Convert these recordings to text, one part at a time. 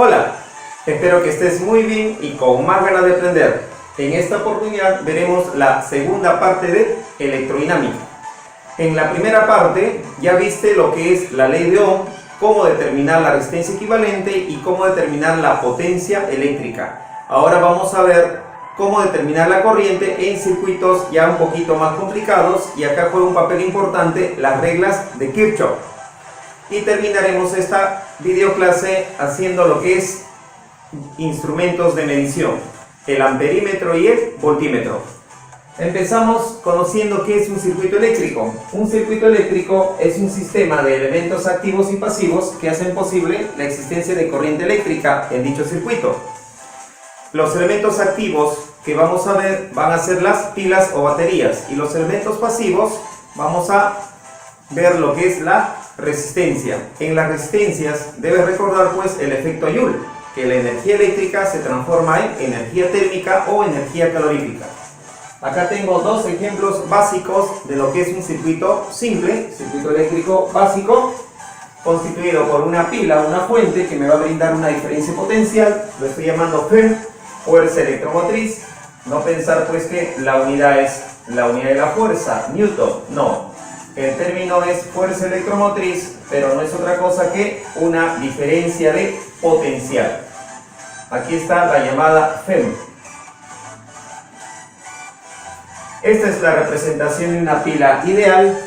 Hola, espero que estés muy bien y con más ganas de aprender. En esta oportunidad veremos la segunda parte de electrodinámica. En la primera parte ya viste lo que es la ley de Ohm, cómo determinar la resistencia equivalente y cómo determinar la potencia eléctrica. Ahora vamos a ver cómo determinar la corriente en circuitos ya un poquito más complicados, y acá juega un papel importante las reglas de Kirchhoff. Y terminaremos esta videoclase haciendo lo que es instrumentos de medición, el amperímetro y el voltímetro. Empezamos conociendo qué es un circuito eléctrico. Un circuito eléctrico es un sistema de elementos activos y pasivos que hacen posible la existencia de corriente eléctrica en dicho circuito. Los elementos activos que vamos a ver van a ser las pilas o baterías, y los elementos pasivos vamos a ver lo que es la resistencia. En las resistencias debes recordar pues el efecto Joule, que la energía eléctrica se transforma en energía térmica o energía calorífica. Acá tengo dos ejemplos básicos de lo que es un circuito simple, circuito eléctrico básico, constituido por una pila, una fuente que me va a brindar una diferencia potencial, lo estoy llamando Fm, fuerza electromotriz. No pensar pues que la unidad es la unidad de la fuerza, Newton, no. El término es fuerza electromotriz, pero no es otra cosa que una diferencia de potencial. Aquí está la llamada Fm. Esta es la representación de una pila ideal.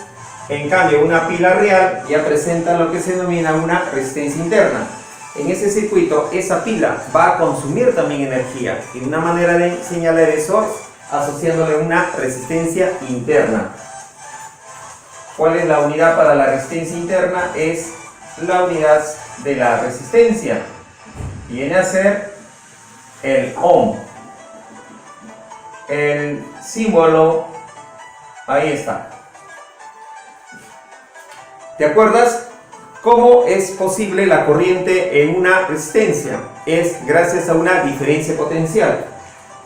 En cambio, una pila real ya presenta lo que se denomina una resistencia interna. En ese circuito, esa pila va a consumir también energía, y una manera de señalar eso es asociándole una resistencia interna. ¿Cuál es la unidad para la resistencia interna? Es la unidad de la resistencia. Viene a ser el ohm. El símbolo, ahí está. ¿Te acuerdas cómo es posible la corriente en una resistencia? Es gracias a una diferencia potencial.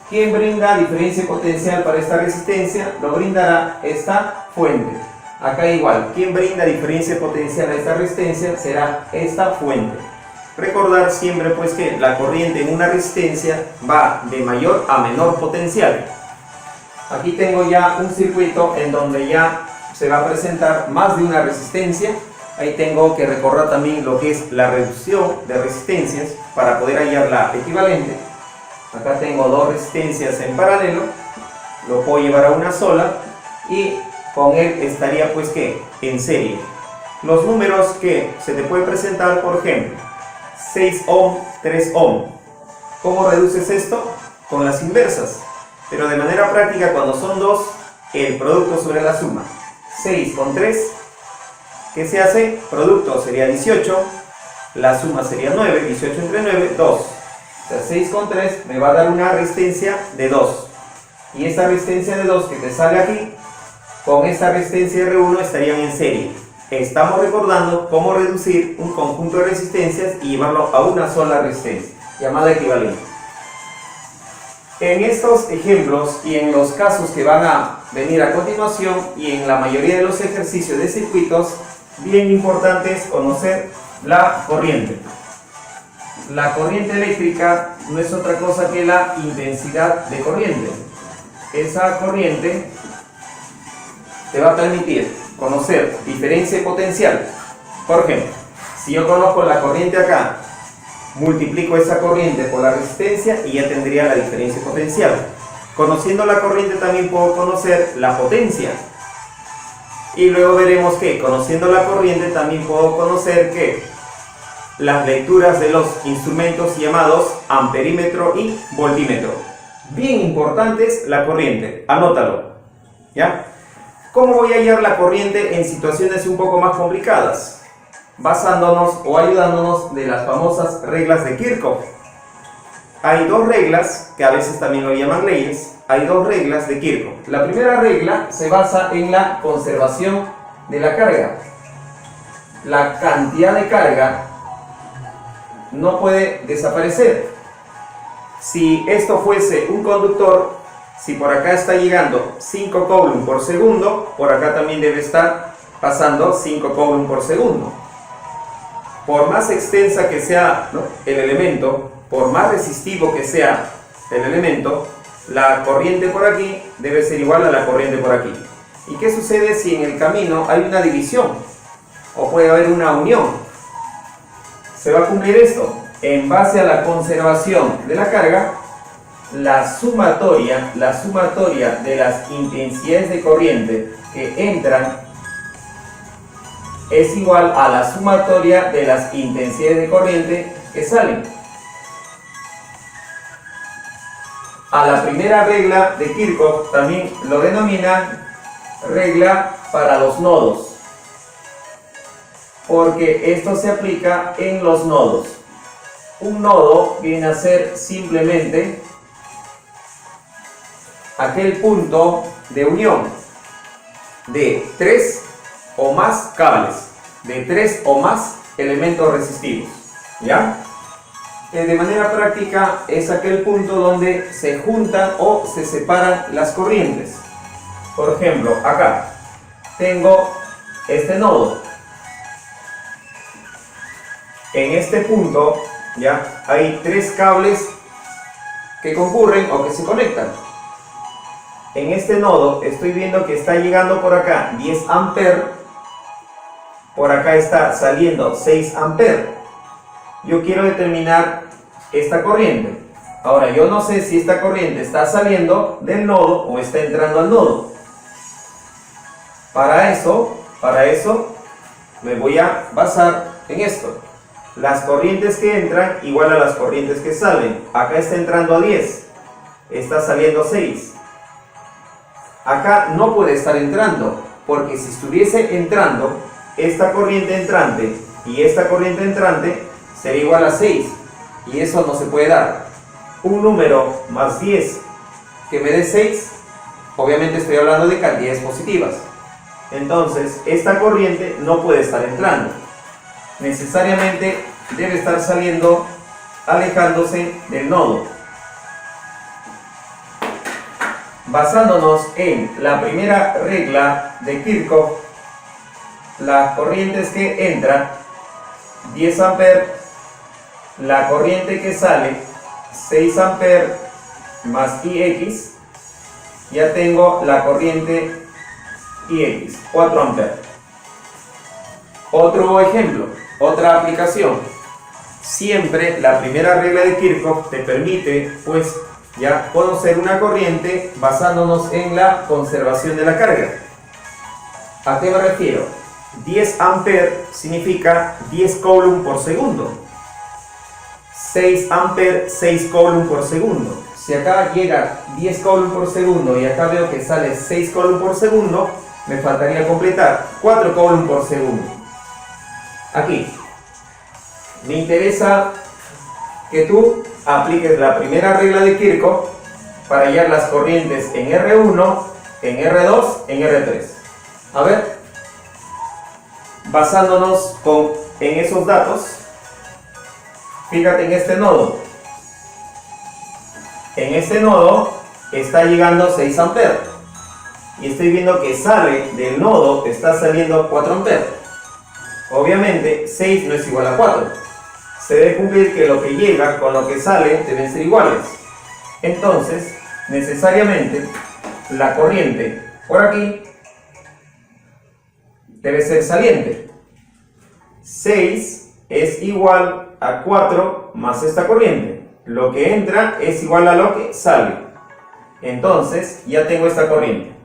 ¿Quién brinda diferencia potencial para esta resistencia? Lo brindará esta fuente. Acá igual, ¿quién brinda diferencia potencial a esta resistencia? Será esta fuente. Recordar siempre pues que la corriente en una resistencia va de mayor a menor potencial. Aquí tengo ya un circuito en donde ya se va a presentar más de una resistencia. Ahí tengo que recordar también lo que es la reducción de resistencias para poder hallar la equivalente. Acá tengo dos resistencias en paralelo, lo puedo llevar a una sola y con él estaría pues que en serie. Los números que se te puede presentar, por ejemplo, 6 ohm, 3 ohm. ¿Cómo reduces esto? Con las inversas. Pero de manera práctica, cuando son dos, el producto sobre la suma. 6 con 3, ¿qué se hace? Producto sería 18, la suma sería 9, 18 entre 9, 2. O sea, 6 con 3 me va a dar una resistencia de 2. Y esta resistencia de 2 que te sale aquí, con esta resistencia R1 estarían en serie. Estamos recordando cómo reducir un conjunto de resistencias y llevarlo a una sola resistencia, llamada equivalente. En estos ejemplos y en los casos que van a venir a continuación y en la mayoría de los ejercicios de circuitos, bien importante es conocer la corriente. La corriente eléctrica no es otra cosa que la intensidad de corriente. Esa corriente te va a permitir conocer diferencia potencial. Por ejemplo, si yo conozco la corriente acá, multiplico esa corriente por la resistencia y ya tendría la diferencia potencial. Conociendo la corriente también puedo conocer la potencia. Y luego veremos que conociendo la corriente también puedo conocer que las lecturas de los instrumentos llamados amperímetro y voltímetro. Bien importantes la corriente, anótalo. ¿Ya? ¿Cómo voy a hallar la corriente en situaciones un poco más complicadas? Basándonos o ayudándonos de las famosas reglas de Kirchhoff. Hay dos reglas, que a veces también lo llaman leyes. Hay dos reglas de Kirchhoff. La primera regla se basa en la conservación de la carga. La cantidad de carga no puede desaparecer. Si esto fuese un conductor, si por acá está llegando 5 coulomb por segundo, por acá también debe estar pasando 5 coulomb por segundo. por más extensa que sea, ¿no?, el elemento, por más resistivo que sea el elemento, la corriente por aquí debe ser igual a la corriente por aquí. ¿Y qué sucede si en el camino hay una división? O puede haber una unión. Se va a cumplir esto. En base a la conservación de la carga, la sumatoria de las intensidades de corriente que entran es igual a la sumatoria de las intensidades de corriente que salen. A la primera regla de Kirchhoff también lo denominan regla para los nodos, porque esto se aplica en los nodos. Un nodo viene a ser simplemente aquel punto de unión de 3 o más cables, de 3 o más elementos resistivos, ¿ya? De manera práctica es aquel punto donde se juntan o se separan las corrientes. Por ejemplo, acá tengo este nodo. En este punto ya hay 3 cables que concurren o que se conectan. En este nodo estoy viendo que está llegando por acá 10 amperes, por acá está saliendo 6 amperes. Yo quiero determinar esta corriente. Ahora, yo no sé si esta corriente está saliendo del nodo o está entrando al nodo. Para eso me voy a basar en esto. Las corrientes que entran igual a las corrientes que salen. Acá está entrando a 10, está saliendo 6. Acá no puede estar entrando, porque si estuviese entrando, esta corriente entrante y esta corriente entrante sería igual a 6, y eso no se puede dar. Un número más 10 que me dé 6, obviamente estoy hablando de cantidades positivas. Entonces, esta corriente no puede estar entrando. Necesariamente debe estar saliendo, alejándose del nodo. Basándonos en la primera regla de Kirchhoff, las corrientes que entran 10 amperes, la corriente que sale 6 amperes más IX, ya tengo la corriente IX, 4 amperes. Otro ejemplo, otra aplicación. Siempre la primera regla de Kirchhoff te permite, pues, ya conocer una corriente basándonos en la conservación de la carga. ¿A qué me refiero? 10 amperes significa 10 coulomb por segundo. 6 amperes, 6 coulomb por segundo. Si acá llega 10 coulomb por segundo y acá veo que sale 6 coulomb por segundo, me faltaría completar 4 coulomb por segundo. Aquí me interesa que tú apliques la primera regla de Kirchhoff para hallar las corrientes en R1, en R2, en R3. A ver, basándonos en esos datos, fíjate en este nodo. En este nodo está llegando 6 amperes y estoy viendo que sale del nodo, está saliendo 4 amperes. Obviamente 6 no es igual a 4. Se debe cumplir que lo que llega con lo que sale deben ser iguales. Entonces, necesariamente, la corriente por aquí debe ser saliente. 6 es igual a 4 más esta corriente. Lo que entra es igual a lo que sale. Entonces, ya tengo esta corriente.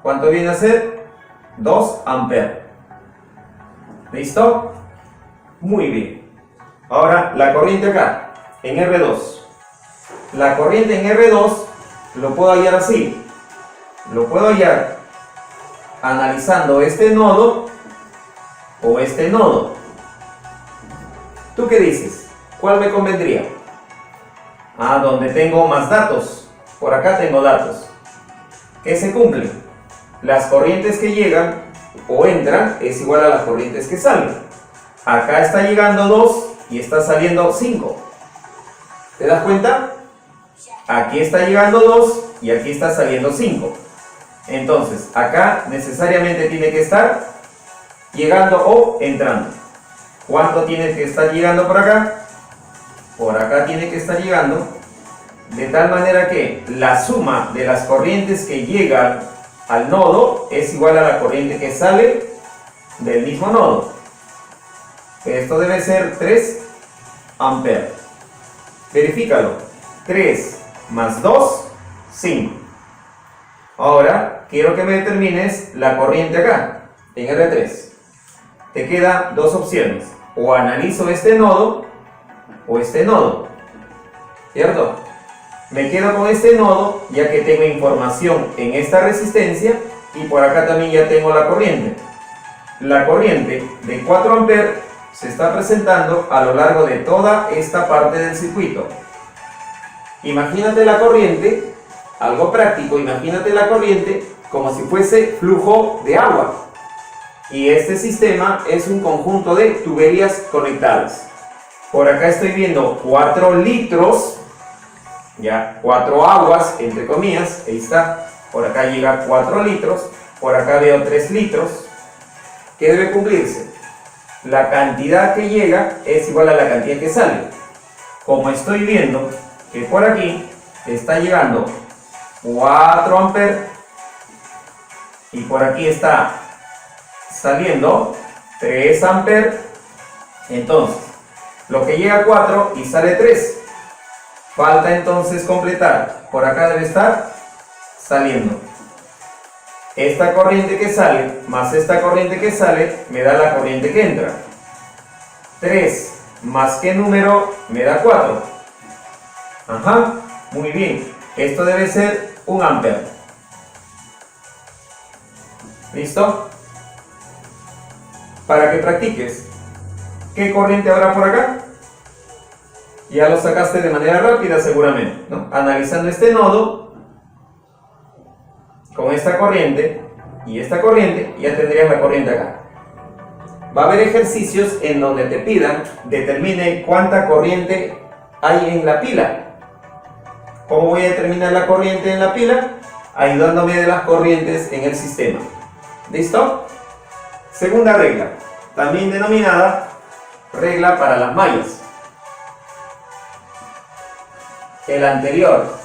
¿Cuánto viene a ser? 2 amperes. ¿Listo? Muy bien. Ahora, la corriente acá, en R2. La corriente en R2 lo puedo hallar así. Lo puedo hallar analizando este nodo o este nodo. ¿Tú qué dices? ¿Cuál me convendría? Ah, donde tengo más datos. Por acá tengo datos. ¿Qué se cumplen? Las corrientes que llegan o entran es igual a las corrientes que salen. Acá está llegando 2 y está saliendo 5. ¿Te das cuenta? Aquí está llegando 2 y aquí está saliendo 5. Entonces, acá necesariamente tiene que estar llegando o entrando. ¿Cuánto tiene que estar llegando por acá? Por acá tiene que estar llegando, de tal manera que la suma de las corrientes que llegan al nodo es igual a la corriente que sale del mismo nodo. Esto debe ser 3 amperes. Verifícalo. 3 más 2, 5. Ahora quiero que me determines la corriente acá, en R3. Te quedan dos opciones. O analizo este nodo o este nodo, ¿cierto? Me quedo con este nodo ya que tengo información en esta resistencia y por acá también ya tengo la corriente. La corriente de 4 amperes se está presentando a lo largo de toda esta parte del circuito. Imagínate la corriente, algo práctico, imagínate la corriente como si fuese flujo de agua. Y este sistema es un conjunto de tuberías conectadas. Por acá estoy viendo 4 litros, ya 4 aguas, entre comillas, ahí está. Por acá llega 4 litros, por acá veo 3 litros. ¿Qué debe cumplirse? La cantidad que llega es igual a la cantidad que sale. Como estoy viendo que por aquí está llegando 4 amperes y por aquí está saliendo 3 amperes, entonces lo que llega a 4 y sale 3, falta entonces completar, por acá debe estar saliendo esta corriente que sale más esta corriente que sale me da la corriente que entra. 3 más qué número me da 4. Ajá, muy bien, esto debe ser 1 ampere. ¿Listo? Para que practiques. ¿Qué corriente habrá por acá? Ya lo sacaste de manera rápida seguramente, ¿no? Analizando este nodo con esta corriente y esta corriente, ya tendrías la corriente acá. Va a haber ejercicios en donde te pidan determine cuánta corriente hay en la pila. ¿Cómo voy a determinar la corriente en la pila? Ayudándome de las corrientes en el sistema. ¿Listo? Segunda regla, también denominada regla para las mallas. El anterior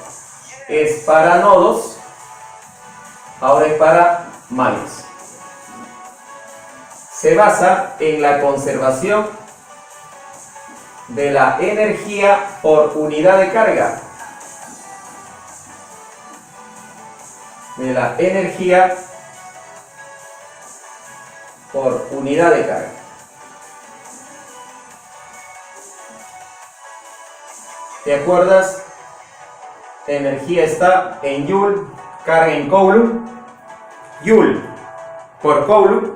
es para nodos, ahora es para mallas. Se basa en la conservación de la energía por unidad de carga. De la energía por unidad de carga. ¿Te acuerdas? Energía está en Joule, carga en Coulomb. Joule por Coulomb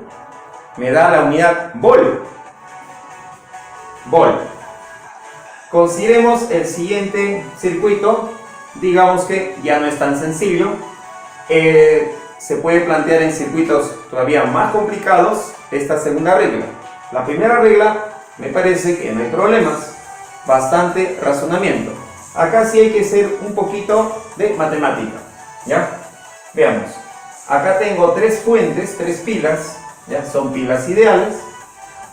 me da la unidad Volt. Volt. Consideremos el siguiente circuito. Digamos que ya no es tan sencillo. Se puede plantear en circuitos todavía más complicados esta segunda regla. La primera regla me parece que no hay problemas, bastante razonamiento. Acá sí hay que hacer un poquito de matemática, ¿ya? Veamos, acá tengo 3 fuentes, 3 pilas, ¿ya? Son pilas ideales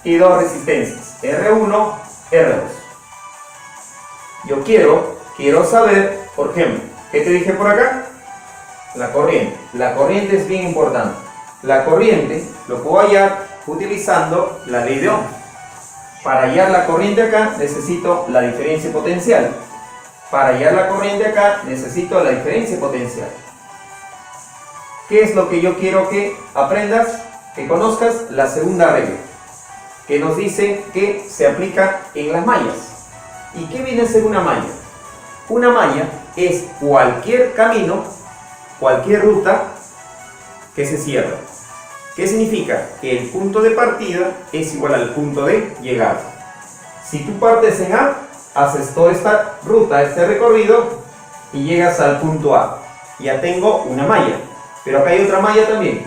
y 2 resistencias, R1, R2. Yo quiero saber, por ejemplo, ¿qué te dije por acá? La corriente. La corriente es bien importante. La corriente lo puedo hallar utilizando la ley de Ohm. Para hallar la corriente acá necesito la diferencia potencial. Para hallar la corriente acá necesito la diferencia potencial. ¿Qué es lo que yo quiero que aprendas? Que conozcas la segunda regla, que nos dice que se aplica en las mallas. ¿Y qué viene a ser una malla? Una malla es cualquier camino, cualquier ruta que se cierra. ¿Qué significa? Que el punto de partida es igual al punto de llegada. Si tú partes en A, haces toda esta ruta, este recorrido y llegas al punto A. Ya tengo una malla, pero acá hay otra malla también.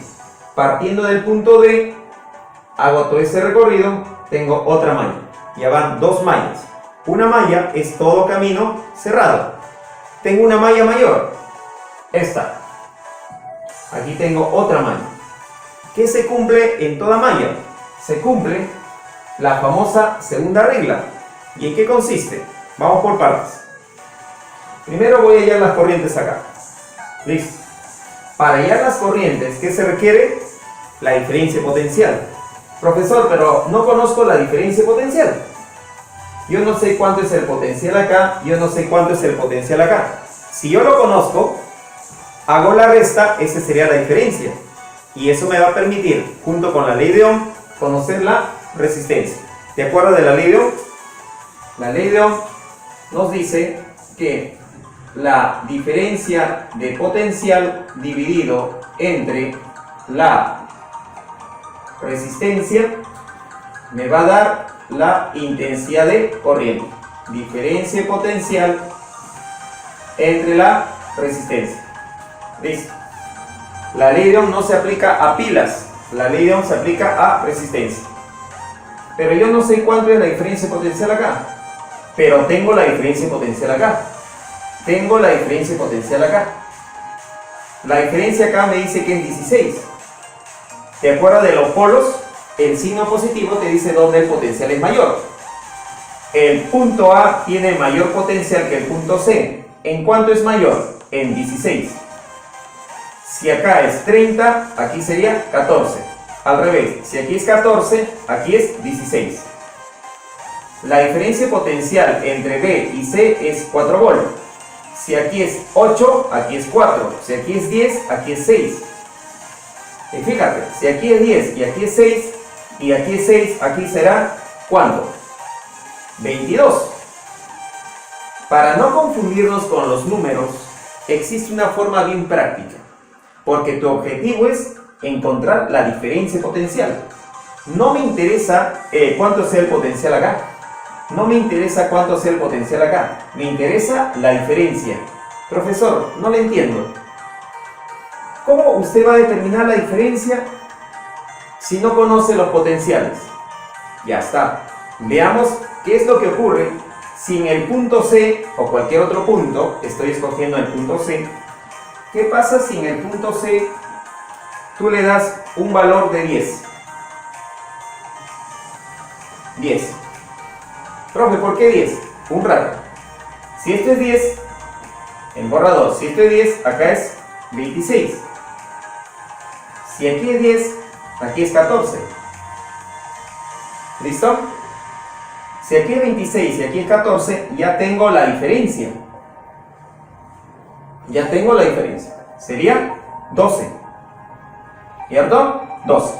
Partiendo del punto D, hago todo ese recorrido, tengo otra malla. Ya van 2 mallas. Una malla es todo camino cerrado. Tengo una malla mayor, esta. Aquí tengo otra malla. ¿Qué se cumple en toda malla? Se cumple La famosa segunda regla. ¿Y en qué consiste? Vamos por partes. Primero voy a hallar las corrientes acá. Listo. Para hallar las corrientes, ¿qué se requiere? La diferencia potencial. Profesor, pero no conozco la diferencia potencial. Yo no sé cuánto es el potencial acá, yo no sé cuánto es el potencial acá. Si yo lo conozco, hago la resta, esa sería la diferencia. Y eso me va a permitir, junto con la ley de Ohm, conocer la resistencia. ¿De acuerdo de la ley de Ohm? La ley de Ohm nos dice que la diferencia de potencial dividido entre la resistencia me va a dar la intensidad de corriente. Diferencia potencial entre la resistencia. Listo. La ley de Ohm no se aplica a pilas, la ley de Ohm se aplica a resistencia. Pero yo no sé cuánto es la diferencia potencial acá, pero tengo la diferencia potencial acá. Tengo la diferencia potencial acá. La diferencia acá me dice que es 16. ¿Te acuerdas de los polos? El signo positivo te dice dónde el potencial es mayor. El punto A tiene mayor potencial que el punto C. ¿En cuánto es mayor? En 16. Si acá es 30, aquí sería 14. Al revés, si aquí es 14, aquí es 16. La diferencia potencial entre B y C es 4 volt. Si aquí es 8, aquí es 4. Si aquí es 10, aquí es 6. Y fíjate, si aquí es 10 y aquí es 6, y aquí es 6, aquí será ¿cuánto? 22. Para no confundirnos con los números, existe una forma bien práctica. Porque tu objetivo es encontrar la diferencia potencial. No me interesa cuánto sea el potencial acá. No me interesa cuánto sea el potencial acá. Me interesa la diferencia. Profesor, no le entiendo. ¿Cómo usted va a determinar la diferencia si no conoce los potenciales? Ya está. Veamos qué es lo que ocurre si en el punto C o cualquier otro punto, estoy escogiendo el punto C. ¿Qué pasa si en el punto C tú le das un valor de 10? 10. Profe, ¿por qué 10? Un rato. Si esto es 10, en borrador, si esto es 10, acá es 26. Si aquí es 10, aquí es 14. ¿Listo? Si aquí es 26 y aquí es 14, ya tengo la diferencia. Ya tengo la diferencia. Sería 12. ¿Cierto? 12.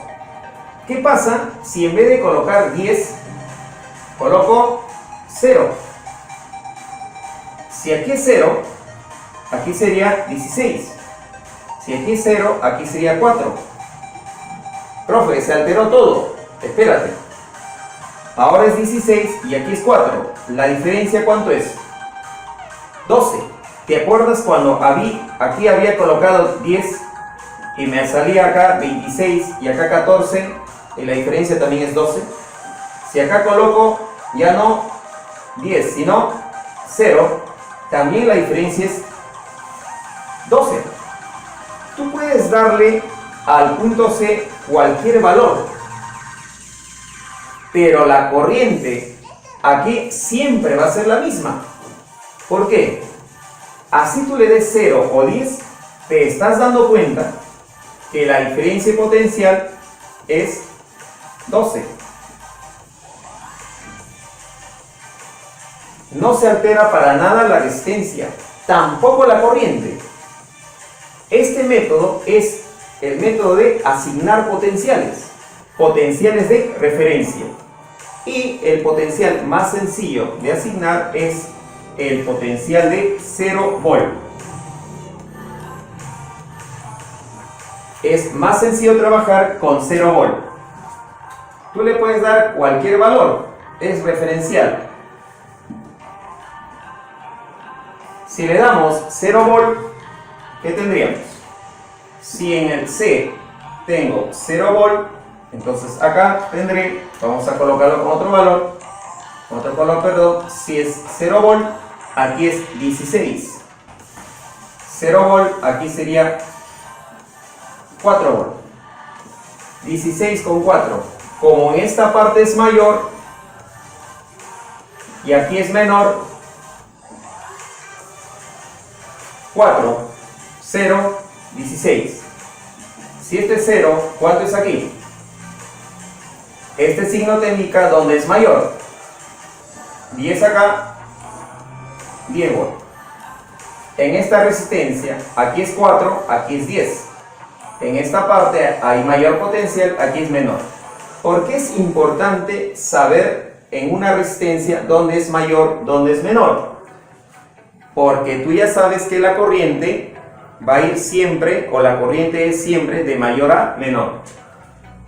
¿Qué pasa si en vez de colocar 10, coloco 0? Si aquí es 0, aquí sería 16. Si aquí es 0, aquí sería 4. Profe, se alteró todo. Espérate. Ahora es 16 y aquí es 4. ¿La diferencia cuánto es? 12. ¿Te acuerdas cuando aquí había colocado 10 y me salía acá 26 y acá 14 y la diferencia también es 12? Si acá coloco ya no 10 sino 0, también la diferencia es 12. Tú puedes darle al punto C cualquier valor, pero la corriente aquí siempre va a ser la misma. ¿Por qué? Así tú le des 0 o 10, te estás dando cuenta que la diferencia potencial es 12. No se altera para nada la resistencia, tampoco la corriente. Este método es el método de asignar potenciales, potenciales de referencia. Y el potencial más sencillo de asignar es el potencial de 0 volt. Es más sencillo trabajar con 0 volt. Tú le puedes dar cualquier valor, es referencial. Si le damos 0 volt, ¿qué tendríamos? Si en el C tengo 0 volt, entonces acá tendré, vamos a colocarlo con otro valor, otro color, perdón. Si es 0 volt, aquí es 16. 0 volt, aquí sería 4 volt. 16 con 4, como en esta parte es mayor y aquí es menor, 4, 0, 16. Si este es 0, ¿cuánto es aquí? Este signo te indica dónde es mayor. 10 acá, 10 volts. En esta resistencia, aquí es 4, aquí es 10. En esta parte hay mayor potencial, aquí es menor. ¿Por qué es importante saber en una resistencia dónde es mayor, dónde es menor? Porque tú ya sabes que la corriente va a ir siempre, o la corriente es siempre de mayor a menor.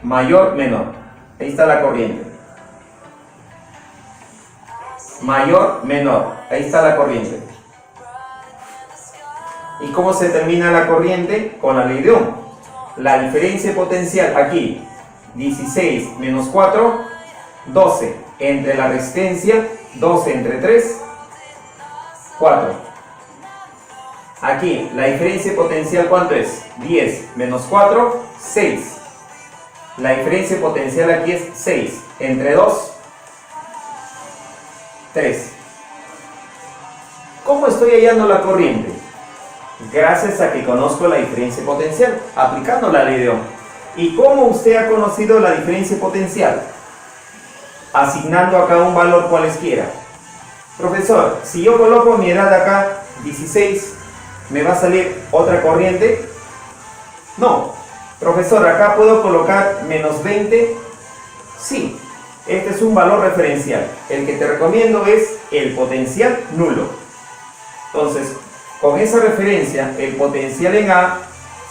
Mayor, menor. Ahí está la corriente. Mayor, menor. Ahí está la corriente. ¿Y cómo se termina la corriente? Con la ley de Ohm. La diferencia potencial aquí, 16 menos 4, 12. Entre la resistencia, 12 entre 3, 4. Aquí, la diferencia potencial, ¿cuánto es? 10 menos 4, 6. La diferencia potencial aquí es 6. Entre 2, 3. ¿Cómo estoy hallando la corriente? Gracias a que conozco la diferencia potencial, aplicando la ley de Ohm. ¿Y cómo usted ha conocido la diferencia potencial? Asignando acá un valor cualesquiera. Profesor, si yo coloco mi edad acá, 16, ¿me va a salir otra corriente? No. Profesor, acá puedo colocar menos 20. Sí, este es un valor referencial. El que te recomiendo es el potencial nulo. Entonces, con esa referencia, el potencial en A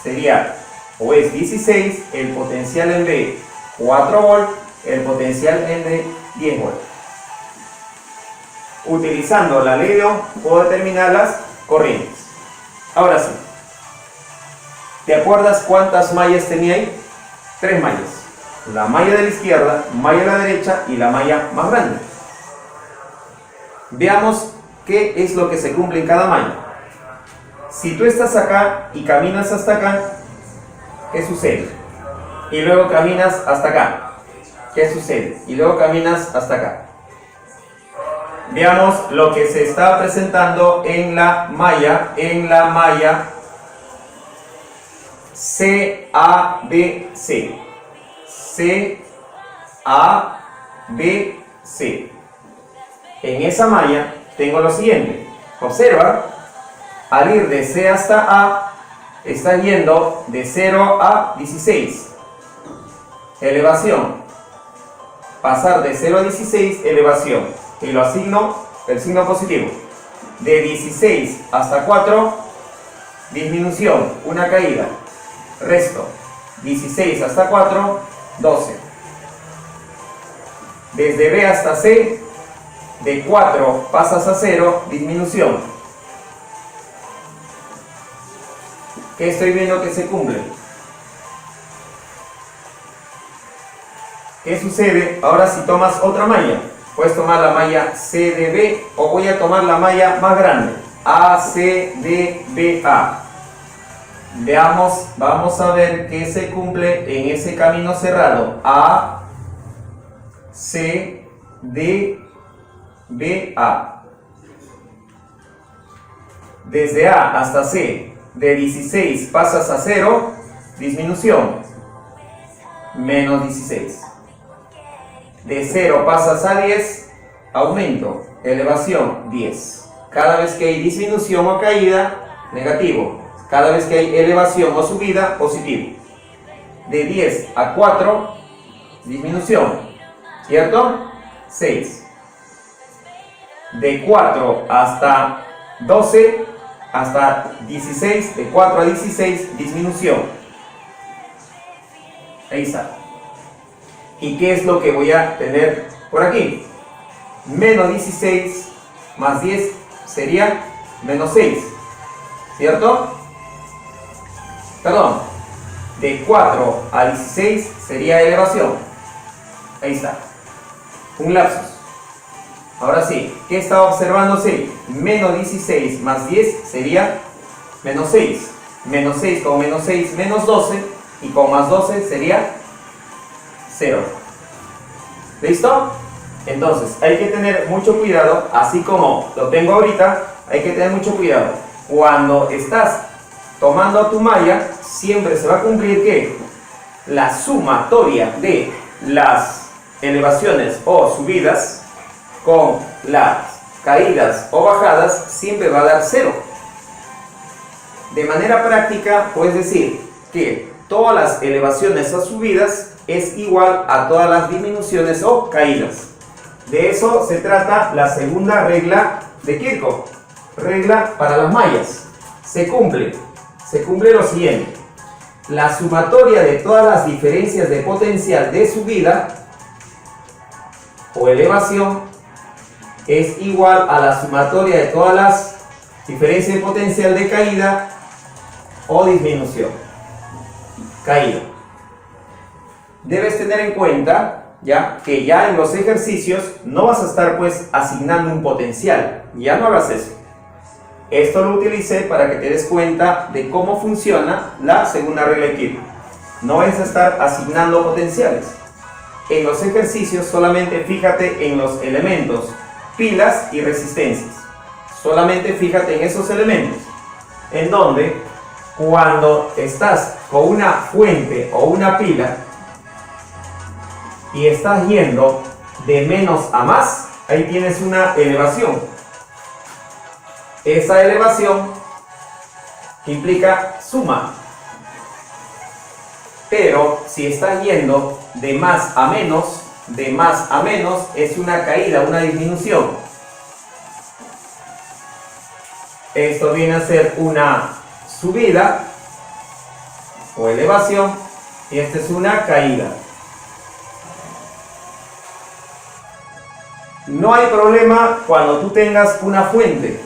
sería, o es 16, el potencial en B, 4 volt, el potencial en D, 10 volt. Utilizando la ley de Ohm, puedo determinar las corrientes. Ahora sí, ¿te acuerdas cuántas mallas tenía ahí? 3 mallas. La malla de la izquierda, malla de la derecha y la malla más grande. Veamos qué es lo que se cumple en cada malla. Si tú estás acá y caminas hasta acá, ¿qué sucede? Y luego caminas hasta acá, ¿qué sucede? Y luego caminas hasta acá. Veamos lo que se está presentando en la malla CABC. CABC. En esa malla tengo lo siguiente. Observa, al ir de C hasta A, está yendo de 0 a 16. Elevación. Pasar de 0 a 16, elevación. Y lo asigno el signo positivo. De 16 hasta 4, disminución, una caída. Resto. 16 hasta 4, 12. Desde B hasta C, de 4 pasas a 0, disminución. ¿Qué estoy viendo que se cumple? ¿Qué sucede? Ahora si tomas otra malla, puedes tomar la malla CDB o voy a tomar la malla más grande, ACDBA. Veamos, vamos a ver qué se cumple en ese camino cerrado. ACDBA. Desde A hasta C, de 16 pasas a 0, disminución, menos 16. De 0 pasas a 10, aumento, elevación, 10. Cada vez que hay disminución o caída, negativo. Cada vez que hay elevación o subida, positivo. De 10 a 4, disminución, ¿cierto? 6. De 4 hasta 12, hasta 16, de 4 a 16, disminución. Ahí está. ¿Y qué es lo que voy a tener por aquí? Menos 16 más 10 sería menos 6, ¿cierto? Perdón, de 4 a 16 sería elevación. Ahí está. Un lapsus. Ahora sí, ¿qué estaba observándose? Menos 16 más 10 sería menos 6. Menos 6 con menos 6, menos 12. Y con más 12 sería 0. ¿Listo? Entonces, hay que tener mucho cuidado, así como lo tengo ahorita, hay que tener mucho cuidado. Cuando estás tomando tu malla, siempre se va a cumplir que la sumatoria de las elevaciones o subidas con las caídas o bajadas siempre va a dar 0. De manera práctica, puedes decir que todas las elevaciones o subidas es igual a todas las disminuciones o caídas. De eso se trata la segunda regla de Kirchhoff. Regla para las mallas. Se cumple lo siguiente. La sumatoria de todas las diferencias de potencial de subida o elevación es igual a la sumatoria de todas las diferencias de potencial de caída o disminución. Caída. Debes tener en cuenta que ya en los ejercicios no vas a estar pues asignando un potencial. Ya no hagas eso. Esto lo utilicé para que te des cuenta de cómo funciona la segunda regla de Kirchhoff. No vas a estar asignando potenciales. En los ejercicios solamente fíjate en los elementos pilas y resistencias. Solamente fíjate en esos elementos. En donde cuando estás con una fuente o una pila y estás yendo de menos a más, ahí tienes una elevación. Esa elevación implica suma. Pero si estás yendo de más a menos es una caída, una disminución. Esto viene a ser una subida o elevación y esta es una caída. No hay problema cuando tú tengas una fuente,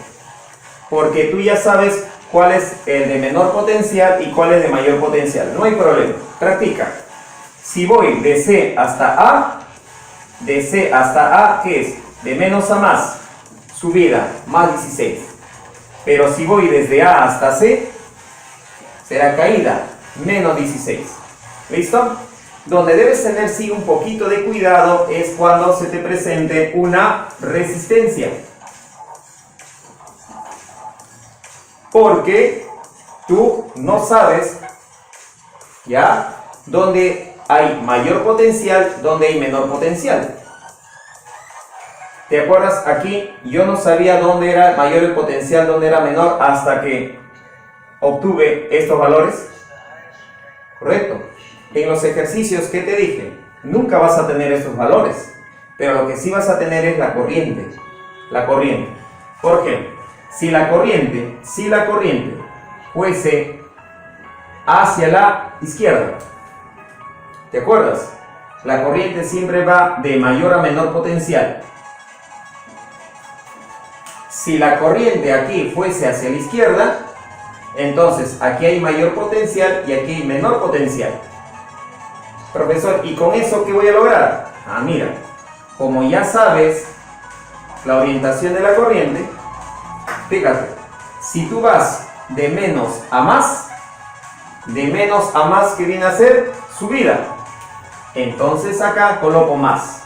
porque tú ya sabes cuál es el de menor potencial y cuál es de mayor potencial. No hay problema. Practica. Si voy de C hasta A, ¿qué es? De menos a más, subida, más 16. Pero si voy desde A hasta C, será caída, menos 16. ¿Listo? Donde debes tener sí un poquito de cuidado es cuando se te presente una resistencia. Porque tú no sabes ya dónde hay mayor potencial, dónde hay menor potencial. ¿Te acuerdas? Aquí yo no sabía dónde era mayor el potencial, dónde era menor, hasta que obtuve estos valores. ¿Correcto? En los ejercicios que te dije, nunca vas a tener estos valores, pero lo que sí vas a tener es la corriente. La corriente. ¿Por qué? Si la corriente fuese hacia la izquierda, ¿te acuerdas? La corriente siempre va de mayor a menor potencial. Si la corriente aquí fuese hacia la izquierda, entonces aquí hay mayor potencial y aquí hay menor potencial. Profesor, ¿y con eso qué voy a lograr? Ah, mira, como ya sabes la orientación de la corriente, fíjate, si tú vas de menos a más, ¿qué viene a ser? Subida. Entonces acá coloco más.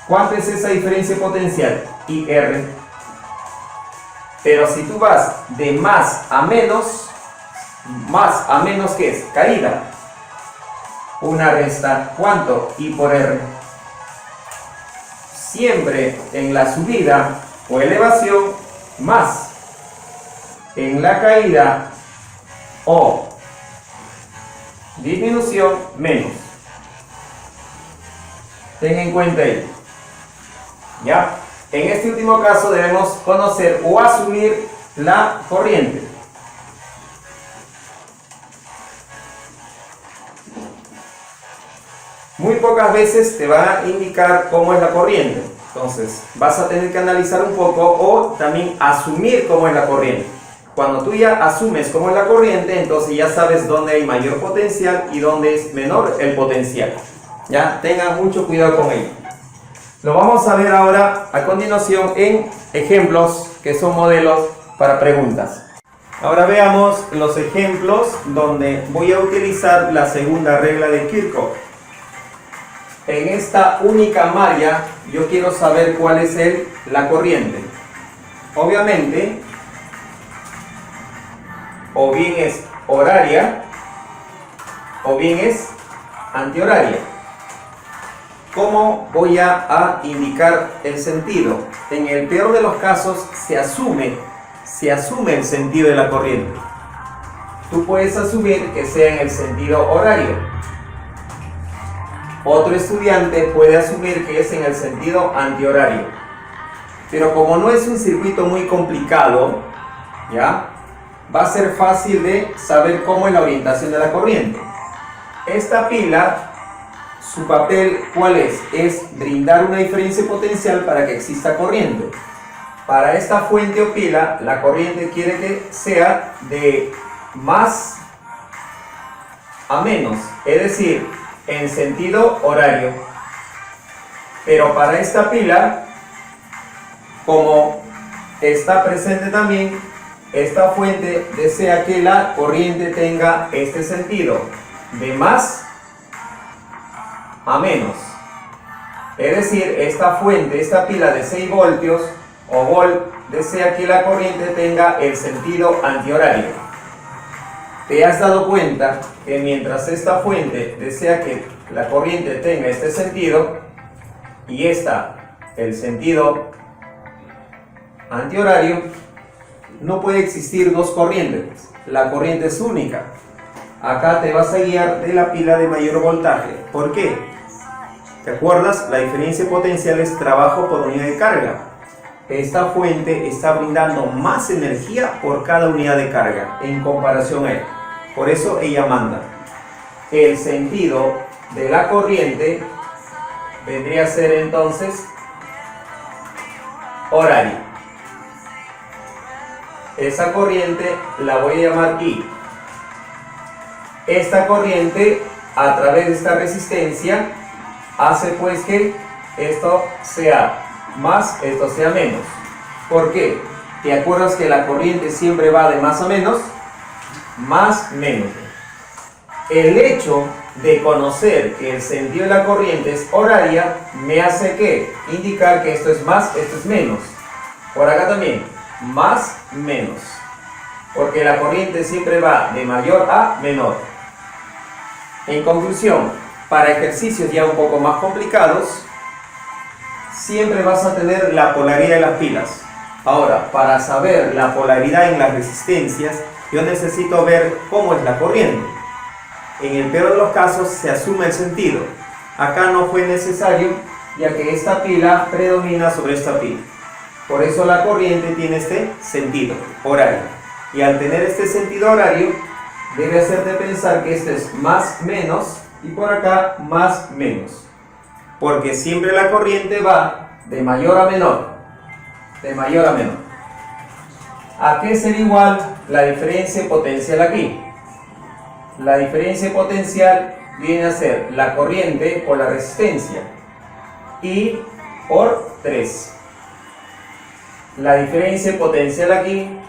¿Cuánto es esa diferencia potencial? IR. Pero si tú vas de más a menos, ¿qué es? Caída. Una resta, ¿cuánto? I por R. Siempre en la subida o elevación, más. En la caída o disminución, menos. Ten en cuenta ello. ¿Ya? En este último caso debemos conocer o asumir la corriente. Muy pocas veces te va a indicar cómo es la corriente. Entonces vas a tener que analizar un poco o también asumir cómo es la corriente. Cuando tú ya asumes cómo es la corriente, entonces ya sabes dónde hay mayor potencial y dónde es menor el potencial. Ya, tengan mucho cuidado con ello. Lo vamos a ver ahora a continuación en ejemplos que son modelos para preguntas. Ahora veamos los ejemplos donde voy a utilizar la segunda regla de Kirchhoff. En esta única malla yo quiero saber cuál es la corriente. Obviamente, o bien es horaria o bien es antihoraria. ¿Cómo voy a indicar el sentido? En el peor de los casos se asume el sentido de la corriente. Tú puedes asumir que sea en el sentido horario. Otro estudiante puede asumir que es en el sentido antihorario. Pero como no es un circuito muy complicado, ¿ya? Va a ser fácil de saber cómo es la orientación de la corriente. Esta pila, su papel, ¿cuál es? Es brindar una diferencia potencial para que exista corriente. Para esta fuente o pila, la corriente quiere que sea de más a menos, es decir, en sentido horario. Pero para esta pila, como está presente también, esta fuente desea que la corriente tenga este sentido, de más a menos. Es decir, esta fuente, esta pila de 6 voltios o volt, desea que la corriente tenga el sentido antihorario. ¿Te has dado cuenta que mientras esta fuente desea que la corriente tenga este sentido y esta el sentido antihorario, no puede existir dos corrientes? La corriente es única. Acá te vas a guiar de la pila de mayor voltaje. ¿Por qué? ¿Te acuerdas? La diferencia potencial es trabajo por unidad de carga. Esta fuente está brindando más energía por cada unidad de carga en comparación a él. Por eso ella manda. El sentido de la corriente vendría a ser entonces horario. Esa corriente la voy a llamar I. Esta corriente, a través de esta resistencia, hace pues que esto sea más, esto sea menos. ¿Por qué? ¿Te acuerdas que la corriente siempre va de más a menos? Más, menos. El hecho de conocer que el sentido de la corriente es horaria me hace que indicar que esto es más, esto es menos. Por acá también, más, menos. Porque la corriente siempre va de mayor a menor. En conclusión, para ejercicios ya un poco más complicados, siempre vas a tener la polaridad de las pilas. Ahora, para saber la polaridad en las resistencias, yo necesito ver cómo es la corriente. En el peor de los casos se asume el sentido. Acá no fue necesario, ya que esta pila predomina sobre esta pila. Por eso la corriente tiene este sentido horario. Y al tener este sentido horario, debe hacerte pensar que este es más menos y por acá más menos. Porque siempre la corriente va de mayor a menor. De mayor a menor. ¿A qué sería igual la diferencia potencial aquí? La diferencia potencial viene a ser la corriente por la resistencia. I por 3. La diferencia potencial aquí,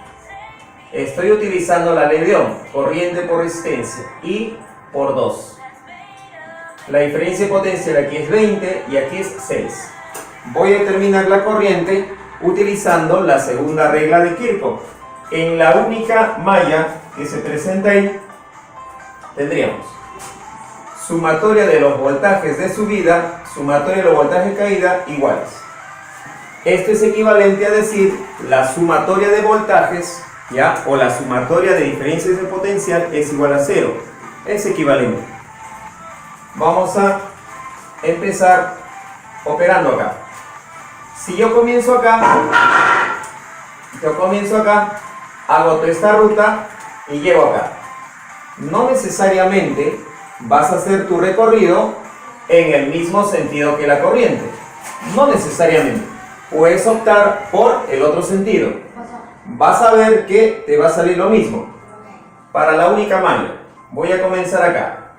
estoy utilizando la ley de Ohm, corriente por resistencia, I por 2. La diferencia potencial aquí es 20 y aquí es 6. Voy a determinar la corriente utilizando la segunda regla de Kirchhoff. En la única malla que se presenta ahí, tendríamos sumatoria de los voltajes de subida, sumatoria de los voltajes de caída iguales. Esto es equivalente a decir la sumatoria de voltajes, ¿ya? O la sumatoria de diferencias de potencial es igual a 0. Es equivalente. Vamos a empezar operando acá. Si yo comienzo acá, hago toda esta ruta y llego acá. No necesariamente vas a hacer tu recorrido en el mismo sentido que la corriente. No necesariamente. Puedes optar por el otro sentido. Vas a ver que te va a salir lo mismo. Para la única malla, voy a comenzar acá.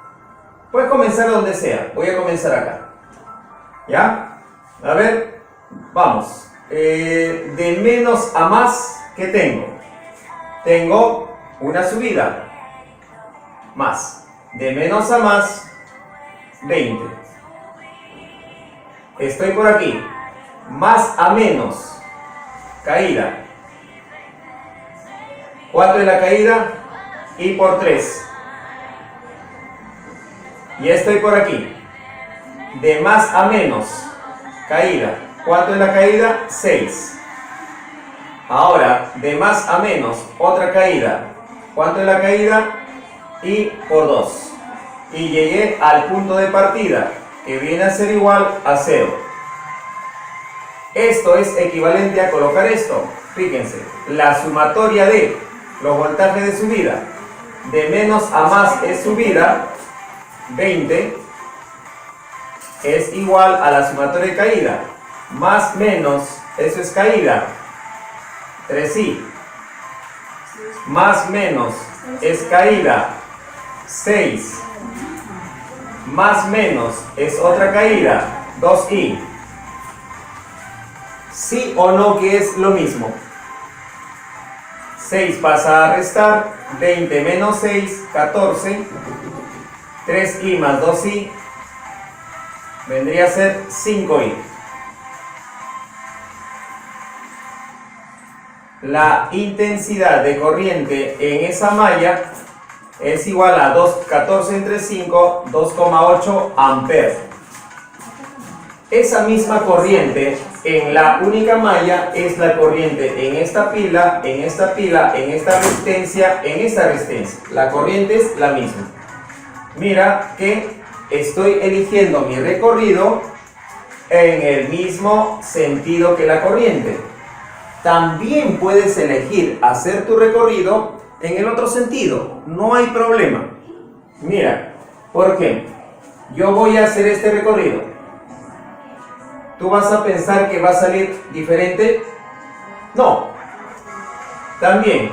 Puedes comenzar donde sea. Voy a comenzar acá. ¿Ya? A ver, vamos. De menos a más, ¿qué tengo? Tengo una subida. Más. De menos a más, 20. Estoy por aquí. Más a menos. Caída. ¿Cuánto es la caída? Y por 3. Y estoy por aquí. De más a menos. Caída. ¿Cuánto es la caída? 6. Ahora, de más a menos, otra caída. ¿Cuánto es la caída? Y por 2. Y llegué al punto de partida, que viene a ser igual a 0. Esto es equivalente a colocar esto. Fíjense, la sumatoria de los voltajes de subida, de menos a más es subida, 20, es igual a la sumatoria de caída. Más menos, eso es caída, 3i. Más menos es caída, 6. Más menos es otra caída, 2i. ¿Sí o no que es lo mismo? 6 pasa a restar, 20 menos 6, 14. 3i más 2i vendría a ser 5i. La intensidad de corriente en esa malla es igual a 14 entre 5, 2,8 amperes. Esa misma corriente en la única malla es la corriente en esta pila, en esta pila, en esta resistencia, en esta resistencia. La corriente es la misma. Mira que estoy eligiendo mi recorrido en el mismo sentido que la corriente. También puedes elegir hacer tu recorrido en el otro sentido, no hay problema. Mira, por ejemplo, yo voy a hacer este recorrido. ¿Tú vas a pensar que va a salir diferente? No. También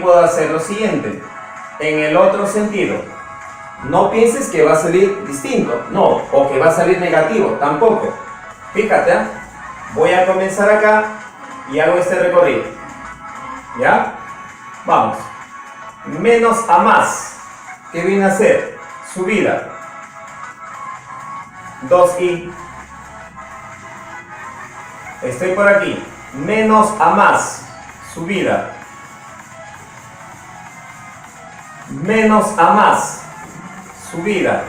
puedo hacer lo siguiente, en el otro sentido. No pienses que va a salir distinto, no, o que va a salir negativo, tampoco. Fíjate, ¿eh? Voy a comenzar acá y hago este recorrido. ¿Ya? Vamos. Menos a más. ¿Qué viene a ser? Subida. 2i. Estoy por aquí. Menos a más. Subida. Menos a más. Subida.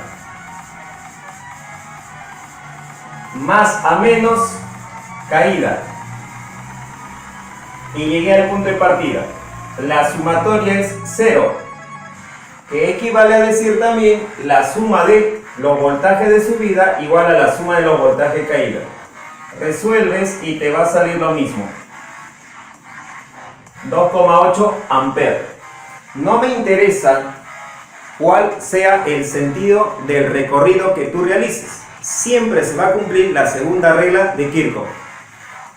Más a menos. Caída. Y llegué al punto de partida. La sumatoria es 0, que equivale a decir también la suma de los voltajes de subida igual a la suma de los voltajes de caída. Resuelves y te va a salir lo mismo, 2,8 amperes. No me interesa cuál sea el sentido del recorrido que tú realices, siempre se va a cumplir la segunda regla de Kirchhoff,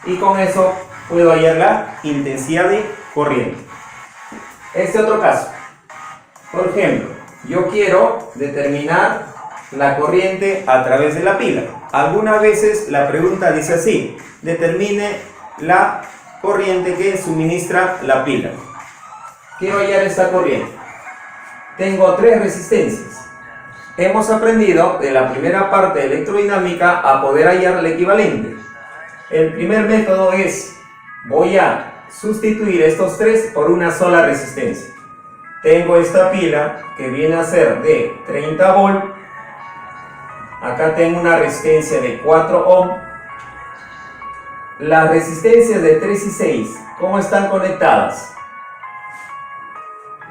y con eso puedo hallar la intensidad de corriente. Este otro caso, por ejemplo, yo quiero determinar la corriente a través de la pila. Algunas veces la pregunta dice así: determine la corriente que suministra la pila. Quiero hallar esta corriente. Tengo 3 resistencias. Hemos aprendido de la primera parte de electrodinámica a poder hallar el equivalente. El primer método es, voy a sustituir estos 3 por una sola resistencia. Tengo esta pila que viene a ser de 30 volts. Acá tengo una resistencia de 4 ohm. Las resistencias de 3 y 6, ¿cómo están conectadas?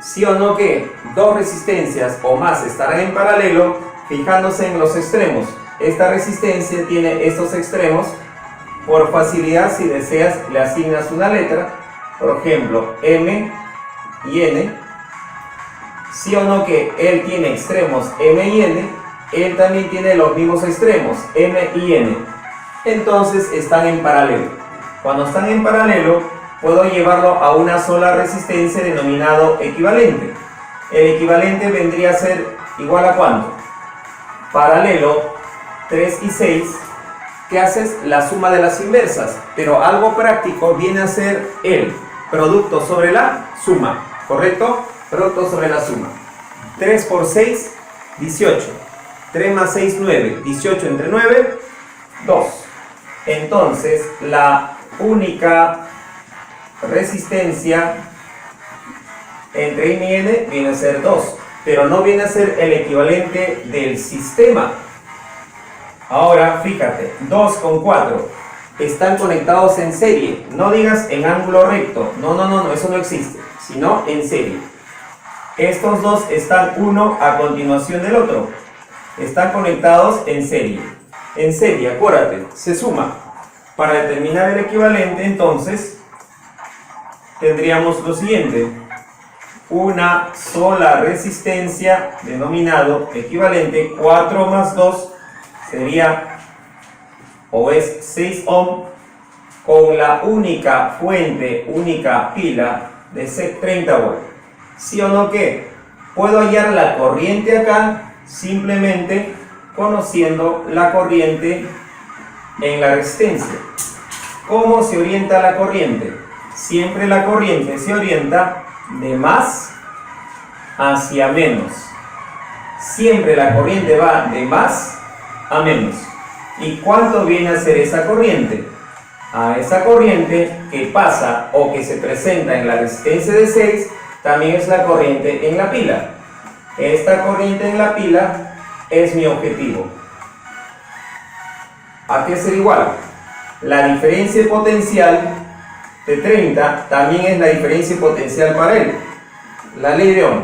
¿Sí o no que 2 resistencias o más estarán en paralelo fijándose en los extremos? Esta resistencia tiene estos extremos. Por facilidad, si deseas, le asignas una letra, por ejemplo, M y N. Sí o no que él tiene extremos M y N, él también tiene los mismos extremos, M y N. Entonces están en paralelo. Cuando están en paralelo, puedo llevarlo a una sola resistencia denominado equivalente. El equivalente vendría a ser igual a ¿cuánto? Paralelo 3 y 6. ¿Qué haces? La suma de las inversas, pero algo práctico viene a ser el producto sobre la suma, ¿correcto? Producto sobre la suma. 3 por 6, 18. 3 más 6, 9. 18 entre 9, 2. Entonces, la única resistencia entre N y N viene a ser 2, pero no viene a ser el equivalente del sistema. Ahora, fíjate, 2 con 4 están conectados en serie. No digas en ángulo recto, no, eso no existe, sino en serie. Estos dos están uno a continuación del otro. Están conectados en serie. En serie, acuérdate, se suma. Para determinar el equivalente, entonces, tendríamos lo siguiente. Una sola resistencia, denominado equivalente, 4 más 2 sería, o es 6 ohm, con la única fuente, única pila de 30 volts. ¿Sí o no que? Puedo hallar la corriente acá simplemente conociendo la corriente en la resistencia. ¿Cómo se orienta la corriente? Siempre la corriente se orienta de más hacia menos. Siempre la corriente va de más a menos. ¿Y cuánto viene a ser esa corriente? A esa corriente que pasa o que se presenta en la resistencia de 6 también es la corriente en la pila. Esta corriente en la pila es mi objetivo. ¿A qué ser igual? La diferencia potencial de 30 también es la diferencia potencial para él. La ley de Ohm.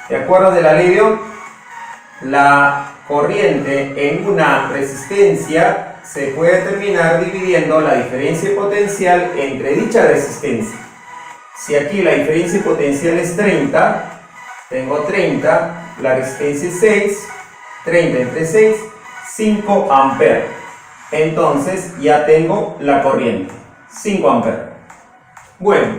¿Te acuerdas de la ley de Ohm? La corriente en una resistencia se puede determinar dividiendo la diferencia potencial entre dicha resistencia. Si aquí la diferencia potencial es 30, tengo 30, la resistencia es 6, 30 entre 6, 5 amperes. Entonces ya tengo la corriente, 5 amperes. Bueno,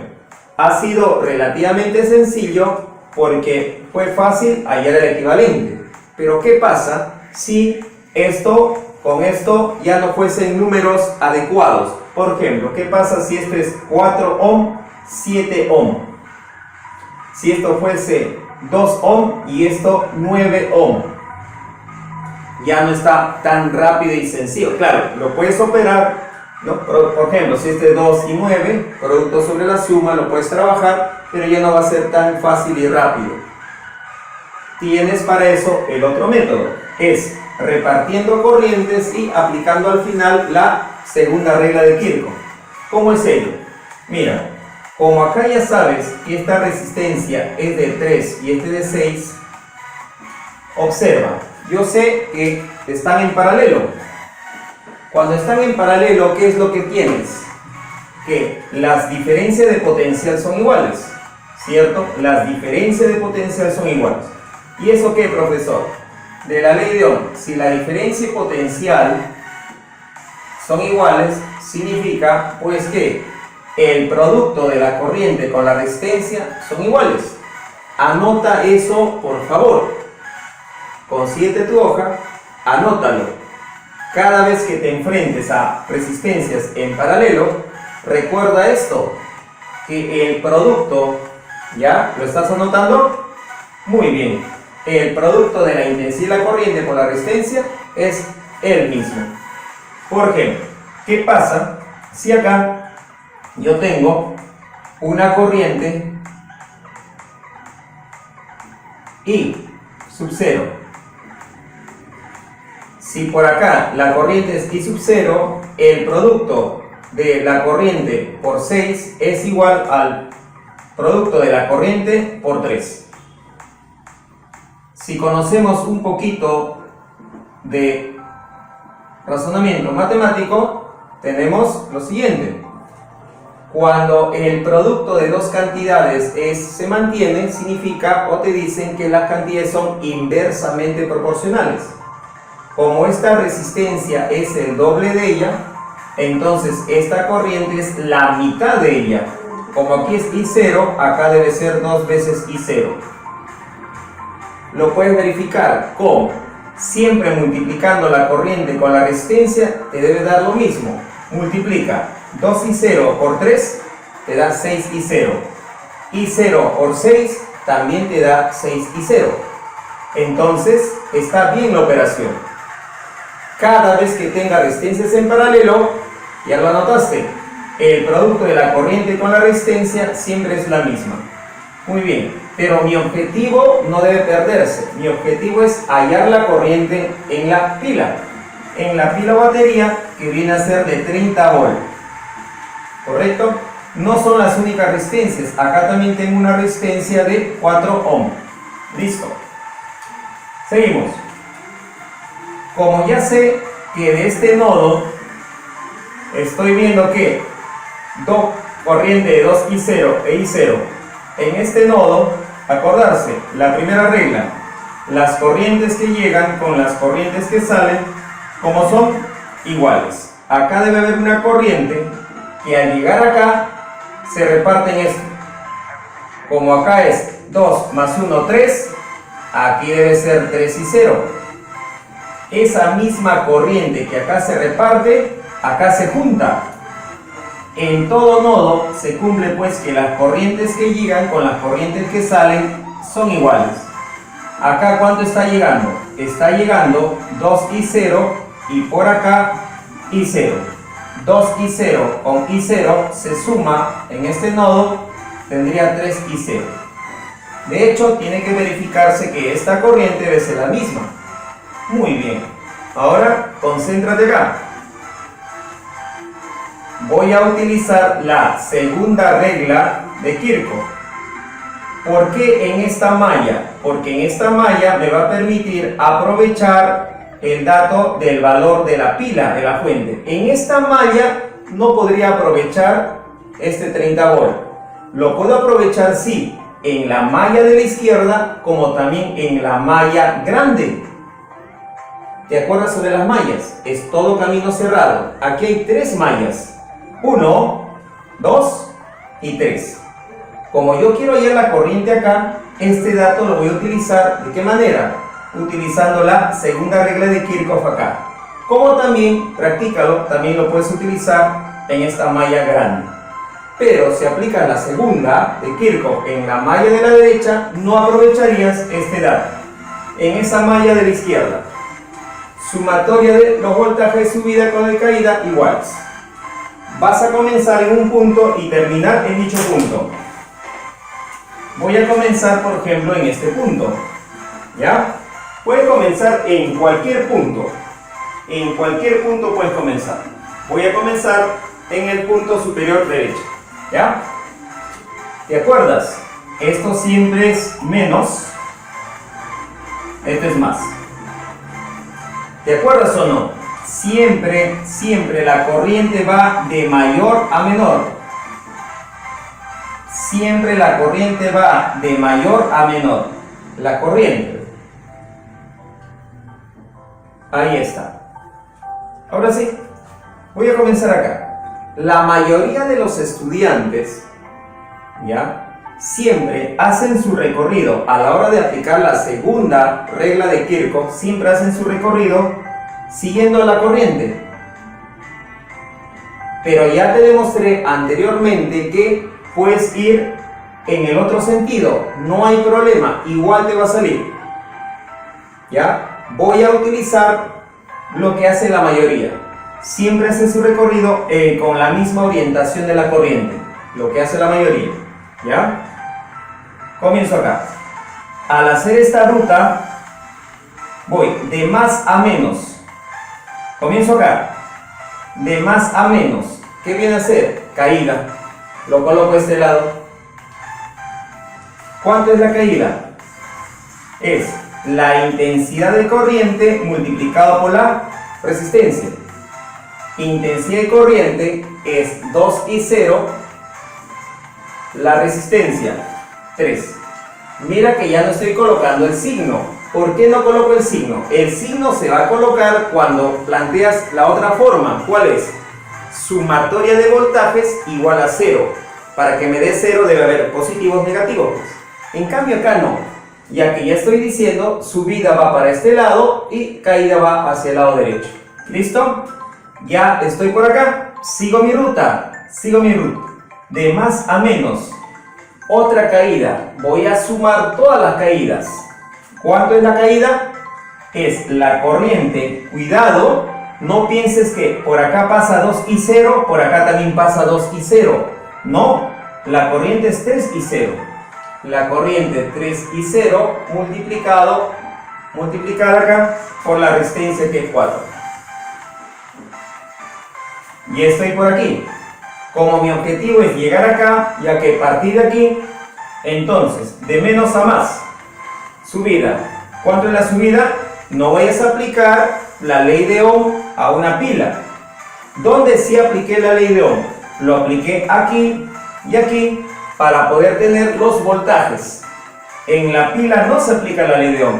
ha sido relativamente sencillo porque fue fácil hallar el equivalente. Pero ¿qué pasa si esto con esto ya no fuesen números adecuados? Por ejemplo, ¿qué pasa si esto es 4 ohm, 7 ohm? Si esto fuese 2 ohm y esto 9 ohm. Ya no está tan rápido y sencillo. Claro, lo puedes operar, ¿no? Por ejemplo, si este es 2 y 9, producto sobre la suma, lo puedes trabajar, pero ya no va a ser tan fácil y rápido. Tienes para eso el otro método, es repartiendo corrientes y aplicando al final la segunda regla de Kirchhoff. ¿Cómo es ello? Mira, como acá ya sabes que esta resistencia es de 3 y este de 6, observa, yo sé que están en paralelo. Cuando están en paralelo, ¿qué es lo que tienes? Que las diferencias de potencial son iguales, ¿cierto? Las diferencias de potencial son iguales. ¿Y eso qué, profesor? De la ley de Ohm, si la diferencia potencial son iguales, significa pues que el producto de la corriente con la resistencia son iguales. Anota eso, por favor. Consíguete tu hoja, anótalo. Cada vez que te enfrentes a resistencias en paralelo, recuerda esto, que el producto, ¿ya? ¿Lo estás anotando? Muy bien. El producto de la intensidad de la corriente por la resistencia es el mismo. Por ejemplo, ¿qué pasa si acá yo tengo una corriente I sub 0? Si por acá la corriente es I sub 0, el producto de la corriente por 6 es igual al producto de la corriente por 3. Si conocemos un poquito de razonamiento matemático, tenemos lo siguiente. Cuando el producto de dos cantidades se mantiene, significa o te dicen que las cantidades son inversamente proporcionales. Como esta resistencia es el doble de ella, entonces esta corriente es la mitad de ella. Como aquí es I0, acá debe ser 2 veces I0. Lo puedes verificar con siempre multiplicando la corriente con la resistencia, te debe dar lo mismo. Multiplica 2I0 por 3, te da 6I0. I0 por 6 también te da 6I0. Entonces está bien la operación. Cada vez que tenga resistencias en paralelo, ya lo anotaste, el producto de la corriente con la resistencia siempre es la misma. Muy bien, pero mi objetivo no debe perderse. Mi objetivo es hallar la corriente en la pila. En la pila o batería, que viene a ser de 30 volt. ¿Correcto? No son las únicas resistencias. Acá también tengo una resistencia de 4 ohm. Listo. Seguimos. Como ya sé que de este nodo estoy viendo que corriente de 2I0 e I0 en este nodo, acordarse, la primera regla, las corrientes que llegan con las corrientes que salen, como son iguales. Acá debe haber una corriente que al llegar acá se reparte en esto. Como acá es 2 más 1, 3, aquí debe ser 3 y 0. Esa misma corriente que acá se reparte, acá se junta. En todo nodo se cumple pues que las corrientes que llegan con las corrientes que salen son iguales. Acá ¿cuánto está llegando? Está llegando 2 y 0 y por acá y 0. 2 y 0 con y 0 se suma en este nodo, tendría 3 y 0. De hecho tiene que verificarse que esta corriente debe ser la misma. Muy bien, ahora concéntrate acá. Voy a utilizar la segunda regla de Kirchhoff. ¿Por qué en esta malla? Porque en esta malla me va a permitir aprovechar el dato del valor de la pila, de la fuente. En esta malla no podría aprovechar este 30 volt. Lo puedo aprovechar sí, en la malla de la izquierda como también en la malla grande. ¿Te acuerdas sobre las mallas? Es todo camino cerrado. Aquí hay 3 mallas. 1, 2 y 3. Como yo quiero hallar la corriente acá, este dato lo voy a utilizar, ¿de qué manera? Utilizando la segunda regla de Kirchhoff acá. Como también, practícalo, también lo puedes utilizar en esta malla grande. Pero si aplicas la segunda de Kirchhoff en la malla de la derecha, no aprovecharías este dato. En esa malla de la izquierda, sumatoria de los voltajes de subida con de caída iguales. Vas a comenzar en un punto y terminar en dicho punto. Voy a comenzar, por ejemplo, en este punto. ¿Ya? Puedes comenzar en cualquier punto. En cualquier punto puedes comenzar. Voy a comenzar en el punto superior derecho. ¿Ya? ¿Te acuerdas? Esto siempre es menos. Esto es más. ¿Te acuerdas o no? Siempre la corriente va de mayor a menor. Siempre la corriente va de mayor a menor. La corriente. Ahí está. Ahora sí, voy a comenzar acá. La mayoría de los estudiantes, ¿ya? Siempre hacen su recorrido a la hora de aplicar la segunda regla de Kirchhoff. Siempre hacen su recorrido siguiendo la corriente. Pero ya te demostré anteriormente que puedes ir en el otro sentido, no hay problema, igual te va a salir. ¿Ya? Voy a utilizar lo que hace la mayoría. Siempre hace su recorrido con la misma orientación de la corriente, lo que hace la mayoría. ¿Ya? Comienzo acá. Al hacer esta ruta, voy de más a menos. Comienzo acá, de más a menos. ¿Qué viene a ser? Caída. Lo coloco a este lado. ¿Cuánto es la caída? Es la intensidad de corriente multiplicado por la resistencia. Intensidad de corriente es 2 y 0. La resistencia, 3. Mira que ya no estoy colocando el signo. ¿Por qué no coloco el signo? El signo se va a colocar cuando planteas la otra forma. ¿Cuál es? Sumatoria de voltajes igual a 0. Para que me dé 0 debe haber positivos, negativos. En cambio acá no. Ya que ya estoy diciendo, subida va para este lado y caída va hacia el lado derecho. ¿Listo? Ya estoy por acá. Sigo mi ruta. De más a menos. Otra caída. Voy a sumar todas las caídas. ¿Cuánto es la caída? Es la corriente. Cuidado, no pienses que por acá pasa 2 y 0, por acá también pasa 2 y 0. No, la corriente es 3 y 0. La corriente 3 y 0 multiplicada acá por la resistencia que es 4. Y estoy por aquí. Como mi objetivo es llegar acá, ya que partí de aquí, entonces de menos a más, subida. ¿Cuánto es la subida? No vayas a aplicar la ley de Ohm a una pila. ¿Dónde sí apliqué la ley de Ohm? Lo apliqué aquí y aquí para poder tener los voltajes. En la pila no se aplica la ley de Ohm.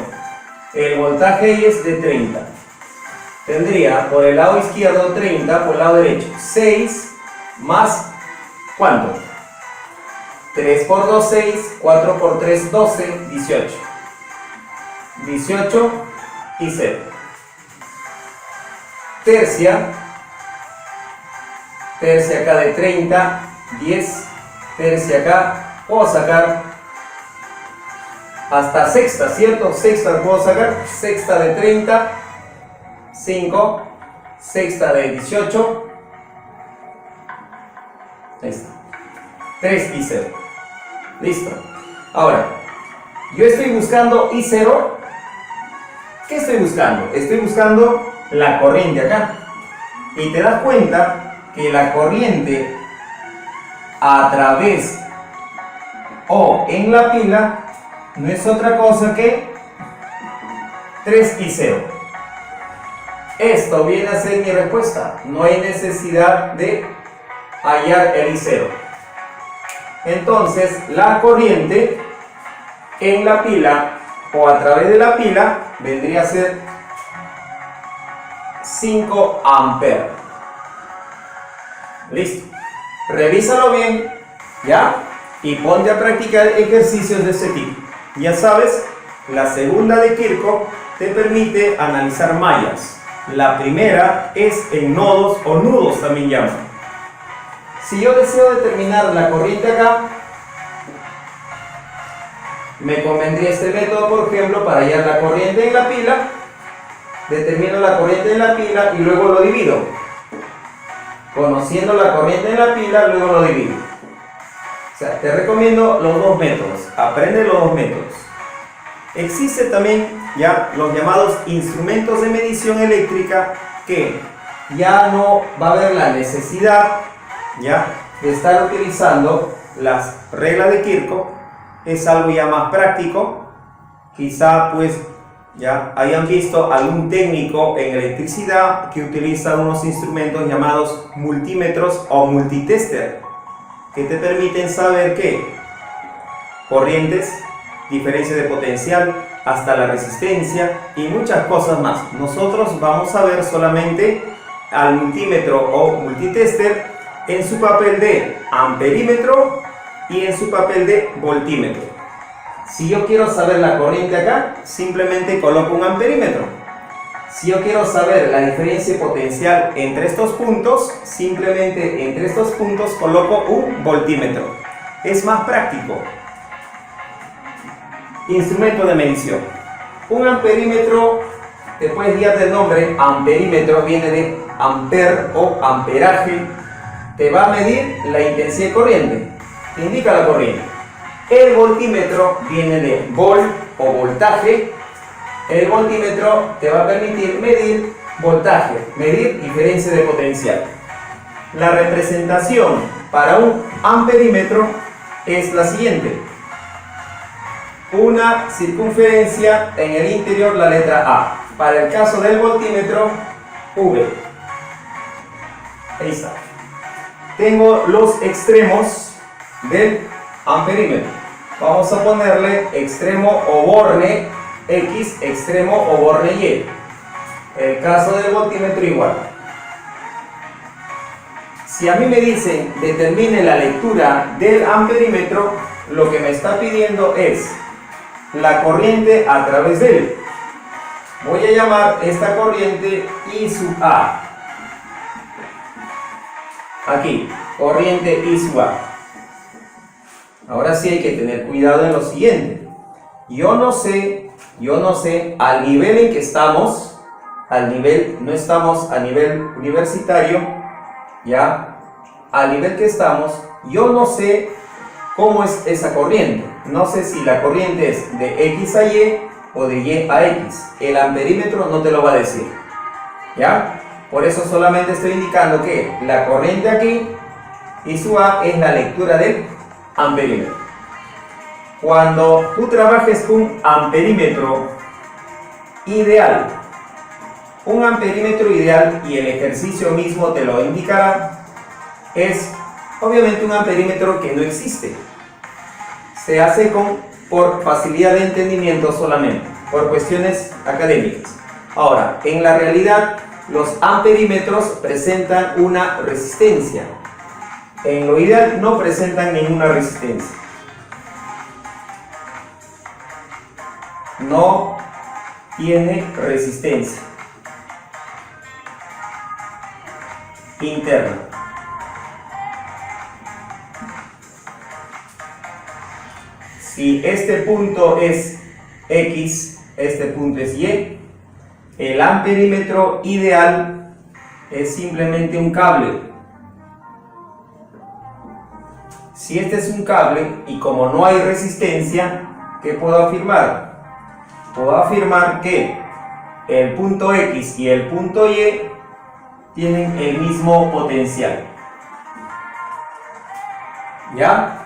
El voltaje es de 30. Tendría por el lado izquierdo 30, por el lado derecho 6 más, ¿cuánto? 3 por 2, 6, 4 por 3, 12, 18. 18 y 0. Tercia acá de 30, 10, tercia acá, puedo sacar hasta sexta, ¿cierto? Sexta puedo sacar, sexta de 30, 5, sexta de 18, ahí está, 3 y 0, listo. Ahora, yo estoy buscando I0, ¿qué estoy buscando? Estoy buscando la corriente acá, y te das cuenta que la corriente a través o en la pila no es otra cosa que 3 y 0. Esto viene a ser mi respuesta. No hay necesidad de hallar el I0. Entonces, la corriente en la pila o a través de la pila vendría a ser 5 amperes. Listo. Revísalo bien, ¿ya? Y ponte a practicar ejercicios de este tipo. Ya sabes, la segunda de Kirchhoff te permite analizar mallas. La primera es en nodos o nudos también llaman. Si yo deseo determinar la corriente acá, me convendría este método, por ejemplo, para hallar la corriente en la pila. Determino la corriente en la pila y luego lo divido. Conociendo la corriente en la pila, luego lo divido. O sea, te recomiendo los dos métodos. Aprende los dos métodos. Existen también ya los llamados instrumentos de medición eléctrica, que ya no va a haber la necesidad ya de estar utilizando las reglas de Kirchhoff. Es algo ya más práctico. Quizá pues ya hayan visto algún técnico en electricidad que utiliza unos instrumentos llamados multímetros o multitester, que te permiten saber qué corrientes, diferencia de potencial, hasta la resistencia y muchas cosas más. Nosotros vamos a ver solamente al multímetro o multitester en su papel de amperímetro y en su papel de voltímetro. Si yo quiero saber la corriente acá, simplemente coloco un amperímetro. Si yo quiero saber la diferencia potencial entre estos puntos, simplemente entre estos puntos coloco un voltímetro. Es más práctico. Instrumento de medición. Un amperímetro, te puedes guiar del nombre, amperímetro viene de amper o amperaje. Te va a medir la intensidad de corriente, te indica la corriente. El voltímetro viene de volt o voltaje. El voltímetro te va a permitir medir voltaje, medir diferencia de potencial. La representación para un amperímetro es la siguiente. Una circunferencia en el interior, la letra A. Para el caso del voltímetro, V. Ahí está. Tengo los extremos del amperímetro. Vamos a ponerle extremo o borne X, extremo o borne Y. El caso del voltímetro igual. Si a mí me dicen determine la lectura del amperímetro, lo que me está pidiendo es la corriente a través de él. Voy a llamar esta corriente I sub A. Aquí, corriente I sub A. Ahora sí hay que tener cuidado en lo siguiente. Yo no sé yo no sé al nivel en que estamos, no estamos a nivel universitario, ya, al nivel que estamos, yo no sé cómo es esa corriente. No sé si la corriente es de X a Y o de Y a X. El amperímetro no te lo va a decir, ¿ya? Por eso solamente estoy indicando que la corriente aquí y su A es la lectura del amperímetro. Cuando tú trabajes un amperímetro ideal, y el ejercicio mismo te lo indicará, es obviamente un amperímetro que no existe. Se hace por facilidad de entendimiento solamente, por cuestiones académicas. Ahora, en la realidad, los amperímetros presentan una resistencia. En lo ideal no presentan ninguna resistencia. No tiene resistencia interna. Si este punto es X, este punto es Y, el amperímetro ideal es simplemente un cable. Si este es un cable y como no hay resistencia, ¿qué puedo afirmar? Puedo afirmar que el punto X y el punto Y tienen el mismo potencial. ¿Ya?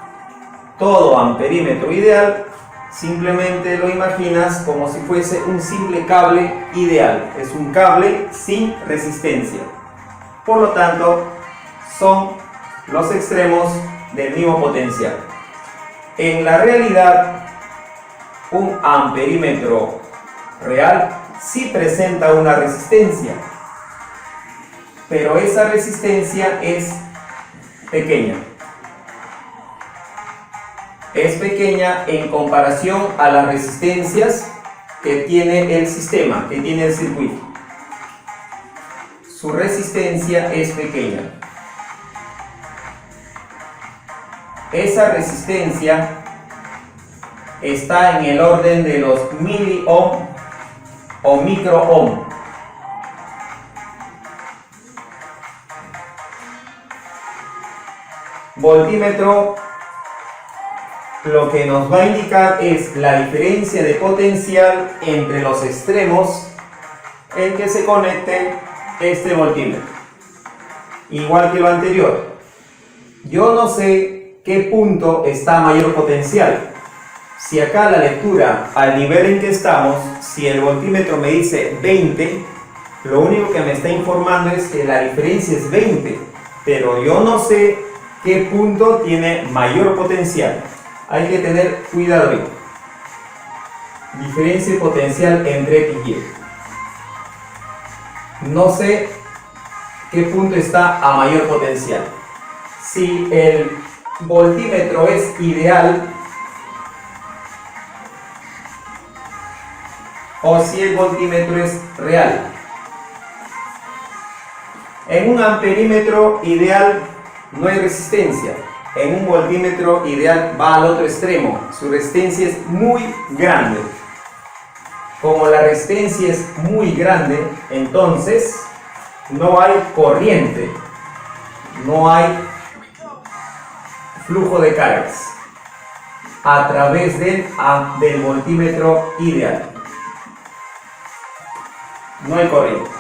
Todo amperímetro ideal simplemente lo imaginas como si fuese un simple cable ideal. Es un cable sin resistencia. Por lo tanto, son los extremos del mismo potencial. En la realidad, un amperímetro real sí presenta una resistencia, pero esa resistencia es pequeña. Es pequeña en comparación a las resistencias que tiene el sistema, que tiene el circuito. Su resistencia es pequeña. Esa resistencia está en el orden de los miliohm o microohm. Voltímetro lo que nos va a indicar es la diferencia de potencial entre los extremos en que se conecte este voltímetro. Igual que lo anterior, yo no sé qué punto está mayor potencial. Si acá la lectura al nivel en que estamos, si el voltímetro me dice 20, lo único que me está informando es que la diferencia es 20, pero yo no sé qué punto tiene mayor potencial. Hay que tener cuidado ahí. Diferencia potencial entre X y Y. No sé qué punto está a mayor potencial. Si el voltímetro es ideal o si el voltímetro es real. En un amperímetro ideal no hay resistencia. En un voltímetro ideal va al otro extremo. Su resistencia es muy grande. Como la resistencia es muy grande, entonces no hay corriente. No hay flujo de cargas a través del voltímetro ideal. No hay corriente.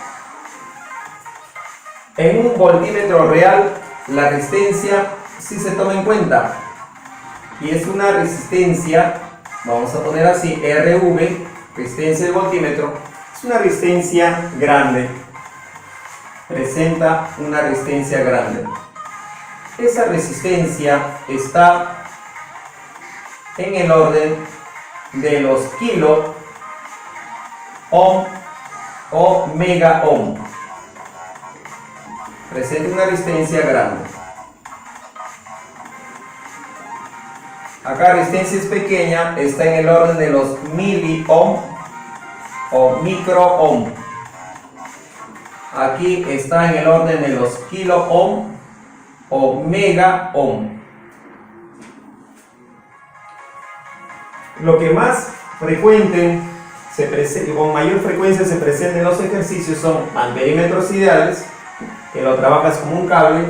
En un voltímetro real, la resistencia sí se toma en cuenta. Y es una resistencia, vamos a poner así, RV, resistencia del voltímetro, es una resistencia grande. Presenta una resistencia grande. Esa resistencia está en el orden de los kilo ohm o mega ohm. Presenta una resistencia grande. Acá resistencia es pequeña, está en el orden de los miliohm o microohm. Aquí está en el orden de los kiloohm o megaohm. Lo que más frecuente con mayor frecuencia se presentan los ejercicios son amperímetros ideales, que lo trabajas como un cable,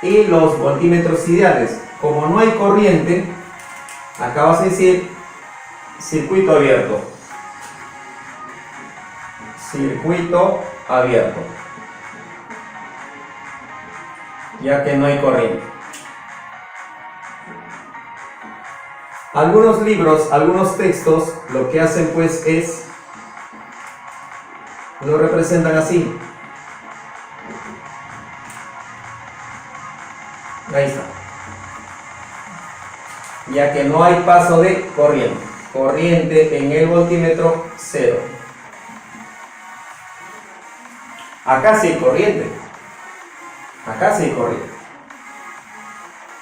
y los voltímetros ideales. Como no hay corriente, acá vas a decir circuito abierto. Circuito abierto, ya que no hay corriente. Algunos libros, algunos textos, lo que hacen pues es, lo representan así. Ahí está. Ya que no hay paso de corriente. Corriente en el voltímetro, cero. Acá sí hay corriente. Acá sí hay corriente.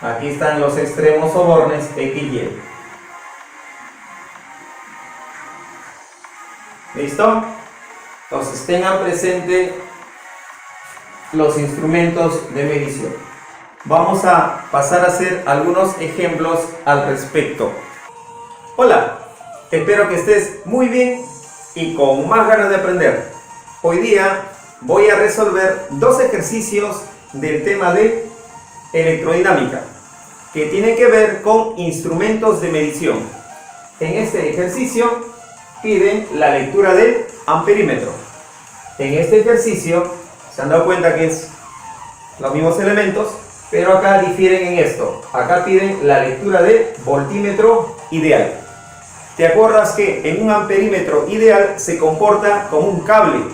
Aquí están los extremos o bornes X y Y. ¿Listo? Entonces tengan presente los instrumentos de medición. Vamos a pasar a hacer algunos ejemplos al respecto. Hola, espero que estés muy bien y con más ganas de aprender. Hoy día voy a resolver dos ejercicios del tema de electrodinámica que tienen que ver con instrumentos de medición. En este ejercicio piden la lectura del amperímetro. En este ejercicio se han dado cuenta que es los mismos elementos, pero acá difieren en esto. Acá piden la lectura del voltímetro ideal. ¿Te acuerdas que en un amperímetro ideal se comporta como un cable?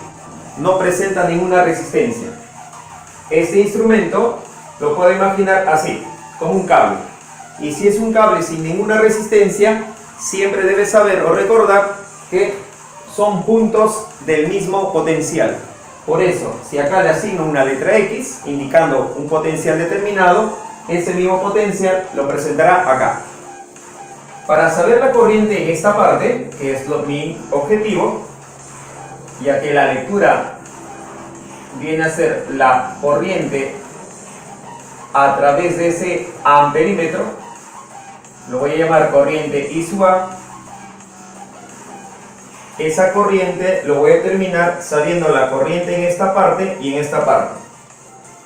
No presenta ninguna resistencia. Este instrumento lo puedo imaginar así, como un cable. Y si es un cable sin ninguna resistencia, siempre debes saber o recordar que son puntos del mismo potencial. Por eso, si acá le asigno una letra X, indicando un potencial determinado, ese mismo potencial lo presentará acá. Para saber la corriente en esta parte, que es mi objetivo, ya que la lectura viene a ser la corriente a través de ese amperímetro, lo voy a llamar corriente I sub A. Esa corriente lo voy a determinar sabiendo la corriente en esta parte y en esta parte.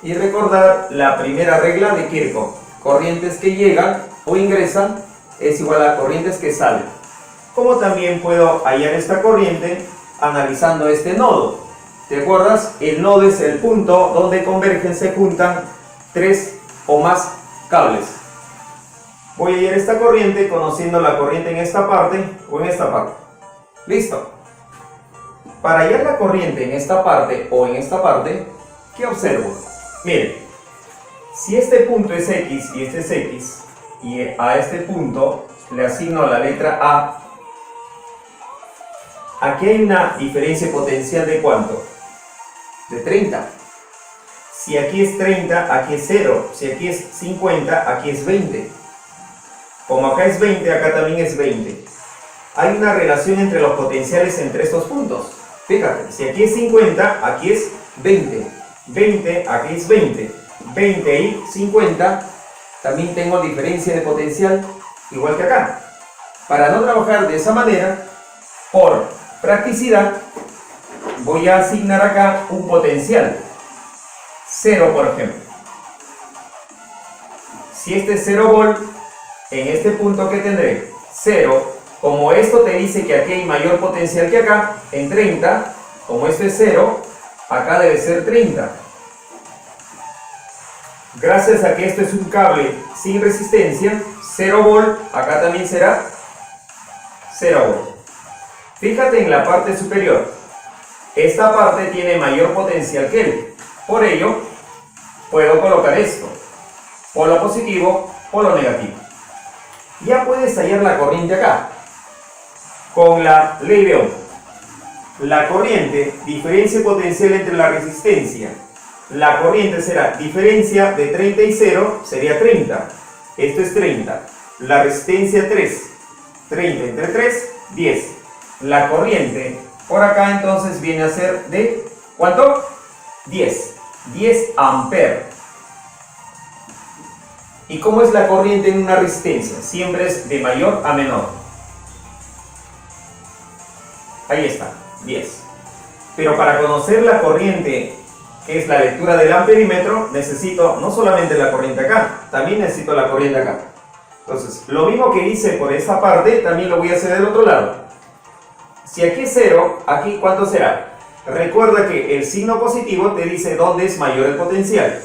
Y recordar la primera regla de Kirchhoff: corrientes que llegan o ingresan es igual a corrientes que salen. Como también puedo hallar esta corriente analizando este nodo. ¿Te acuerdas? El nodo es el punto donde convergen, se juntan tres o más cables. Voy a hallar esta corriente conociendo la corriente en esta parte o en esta parte. Listo. Para hallar la corriente en esta parte o en esta parte, ¿qué observo? Miren, si este punto es X y este es X, y a este punto le asigno la letra A, aquí hay una diferencia potencial de ¿cuánto? De 30. Si aquí es 30, aquí es 0. Si aquí es 50, aquí es 20. Como acá es 20, acá también es 20. Hay una relación entre los potenciales entre estos puntos. Fíjate, si aquí es 50, aquí es 20. 20, aquí es 20. 20 y 50, también tengo diferencia de potencial igual que acá. Para no trabajar de esa manera, por practicidad, voy a asignar acá un potencial. 0, por ejemplo. Si este es 0 volt, en este punto que tendré 0, como esto te dice que aquí hay mayor potencial que acá, en 30, como esto es 0, acá debe ser 30. Gracias a que esto es un cable sin resistencia, 0 volt, acá también será 0 volt. Fíjate en la parte superior. Esta parte tiene mayor potencial que él. Por ello, puedo colocar esto. Polo positivo, polo negativo. Ya puedes hallar la corriente acá. Con la ley de Ohm. La corriente, diferencia potencial entre la resistencia. La corriente será diferencia de 30 y 0, sería 30. Esto es 30. La resistencia 3. 30 entre 3, 10. La corriente por acá entonces viene a ser de ¿cuánto? 10. 10 amperes. ¿Y cómo es la corriente en una resistencia? Siempre es de mayor a menor. Ahí está, 10. Pero para conocer la corriente, que es la lectura del amperímetro, necesito no solamente la corriente acá, también necesito la corriente acá. Entonces, lo mismo que hice por esta parte, también lo voy a hacer del otro lado. Si aquí es 0, aquí ¿cuánto será? Recuerda que el signo positivo te dice dónde es mayor el potencial.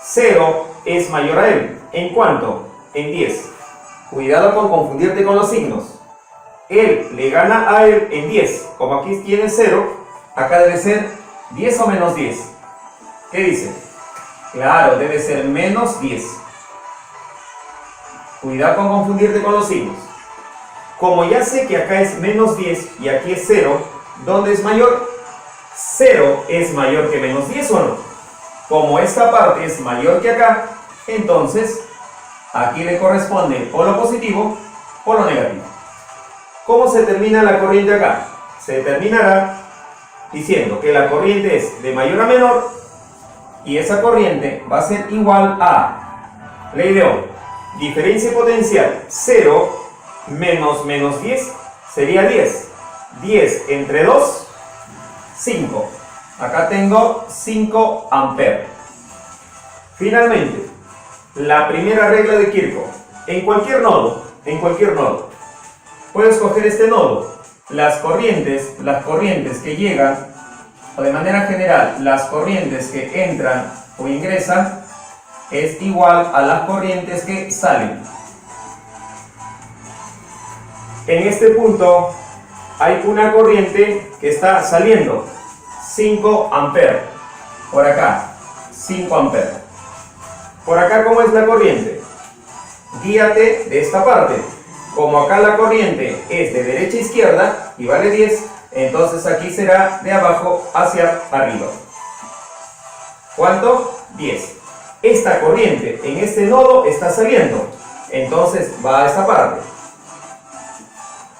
0 es mayor a él. ¿En cuánto? En 10. Cuidado con confundirte con los signos. Él le gana a él en 10. Como aquí tiene 0, acá debe ser 10 o menos 10. ¿Qué dice? Claro, debe ser menos 10. Cuidado con confundirte con los signos. Como ya sé que acá es menos 10 y aquí es 0, ¿dónde es mayor? 0 es mayor que menos 10 o no. Como esta parte es mayor que acá, entonces aquí le corresponde polo positivo, polo negativo. ¿Cómo se termina la corriente acá? Se terminará diciendo que la corriente es de mayor a menor y esa corriente va a ser igual a, ley de Ohm, diferencia potencial 0 menos menos 10 sería 10. 10 entre 2, 5. Acá tengo 5 amperes. Finalmente, la primera regla de Kirchhoff. En cualquier nodo, puedo escoger este nodo. Las corrientes que llegan, o de manera general, las corrientes que entran o ingresan, es igual a las corrientes que salen. En este punto hay una corriente que está saliendo, 5 amperes. Por acá, 5 amperes. Por acá, ¿cómo es la corriente? Guíate de esta parte. Como acá la corriente es de derecha a izquierda y vale 10, entonces aquí será de abajo hacia arriba. ¿Cuánto? 10. Esta corriente en este nodo está saliendo, entonces va a esta parte.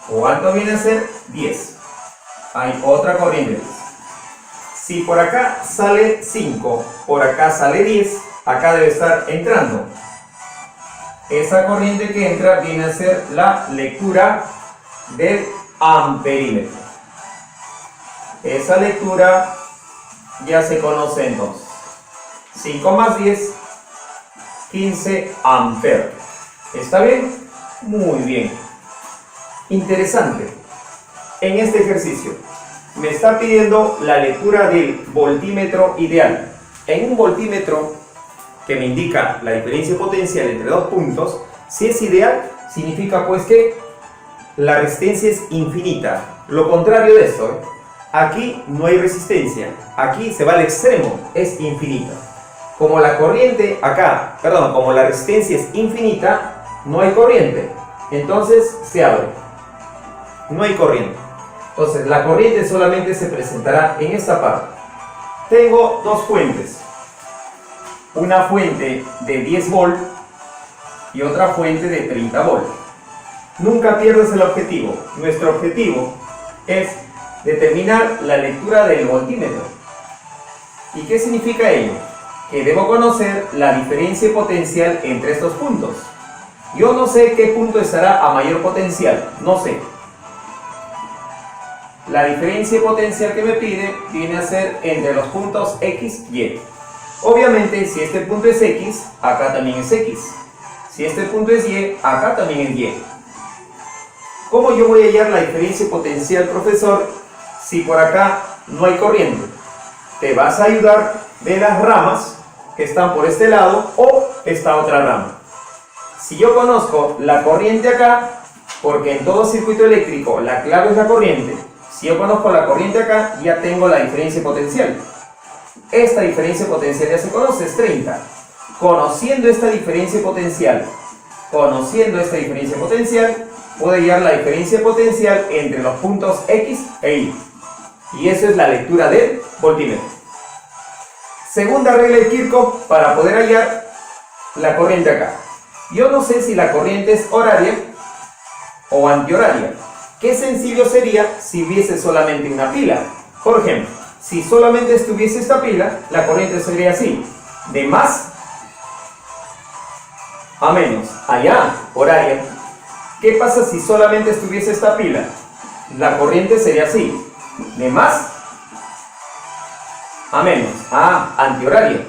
¿Cuánto viene a ser? 10. Hay otra corriente. Si por acá sale 5, por acá sale 10, acá debe estar entrando. Esa corriente que entra viene a ser la lectura del amperímetro. Esa lectura ya se conoce entonces. 5 más 10, 15 amperes. ¿Está bien? Muy bien. Interesante. En este ejercicio me está pidiendo la lectura del voltímetro ideal. En un voltímetro que me indica la diferencia potencial entre dos puntos, si es ideal, significa pues que la resistencia es infinita. Lo contrario de esto, aquí no hay resistencia, aquí se va al extremo, es infinita. Como la corriente acá, como la resistencia es infinita, no hay corriente, entonces se abre. No hay corriente. Entonces la corriente solamente se presentará en esta parte. Tengo dos fuentes. Una fuente de 10 volts y otra fuente de 30 volts. Nunca pierdas el objetivo. Nuestro objetivo es determinar la lectura del voltímetro. ¿Y qué significa ello? Que debo conocer la diferencia potencial entre estos puntos. Yo no sé qué punto estará a mayor potencial, no sé. La diferencia potencial que me pide viene a ser entre los puntos X y Y. Obviamente, si este punto es X, acá también es X. Si este punto es Y, acá también es Y. ¿Cómo yo voy a hallar la diferencia potencial, profesor, si por acá no hay corriente? Te vas a ayudar de las ramas que están por este lado o esta otra rama. Si yo conozco la corriente acá, porque en todo circuito eléctrico la clave es la corriente, si yo conozco la corriente acá, ya tengo la diferencia potencial. Esta diferencia potencial ya se conoce, es 30. Conociendo esta diferencia potencial, puedo hallar la diferencia potencial entre los puntos X e Y. Y eso es la lectura del voltímetro. Segunda regla de Kirchhoff para poder hallar la corriente acá. Yo no sé si la corriente es horaria o antihoraria. Qué sencillo sería si hubiese solamente una pila. Por ejemplo, si solamente estuviese esta pila, la corriente sería así, de más a menos. Allá, horaria. ¿Qué pasa si solamente estuviese esta pila? la corriente sería así, de más a menos, antihoraria.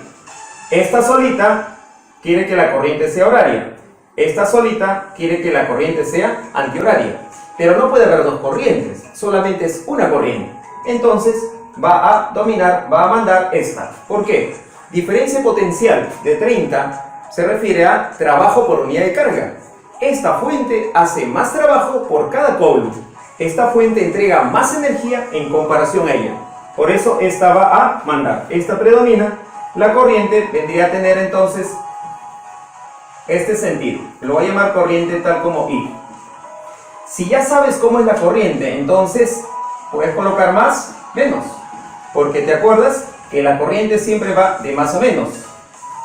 Esta solita quiere que la corriente sea horaria, esta solita quiere que la corriente sea antihoraria, pero no puede haber dos corrientes, solamente es una corriente. Entonces va a dominar, va a mandar esta. ¿Por qué? Diferencia potencial de 30 se refiere a trabajo por unidad de carga. Esta fuente hace más trabajo por cada coulomb. Esta fuente entrega más energía en comparación a ella. Por eso esta va a mandar. Esta predomina. La corriente vendría a tener entonces este sentido. Lo voy a llamar corriente tal como I. Si ya sabes cómo es la corriente, entonces puedes colocar más, menos. Porque te acuerdas que la corriente siempre va de más a menos.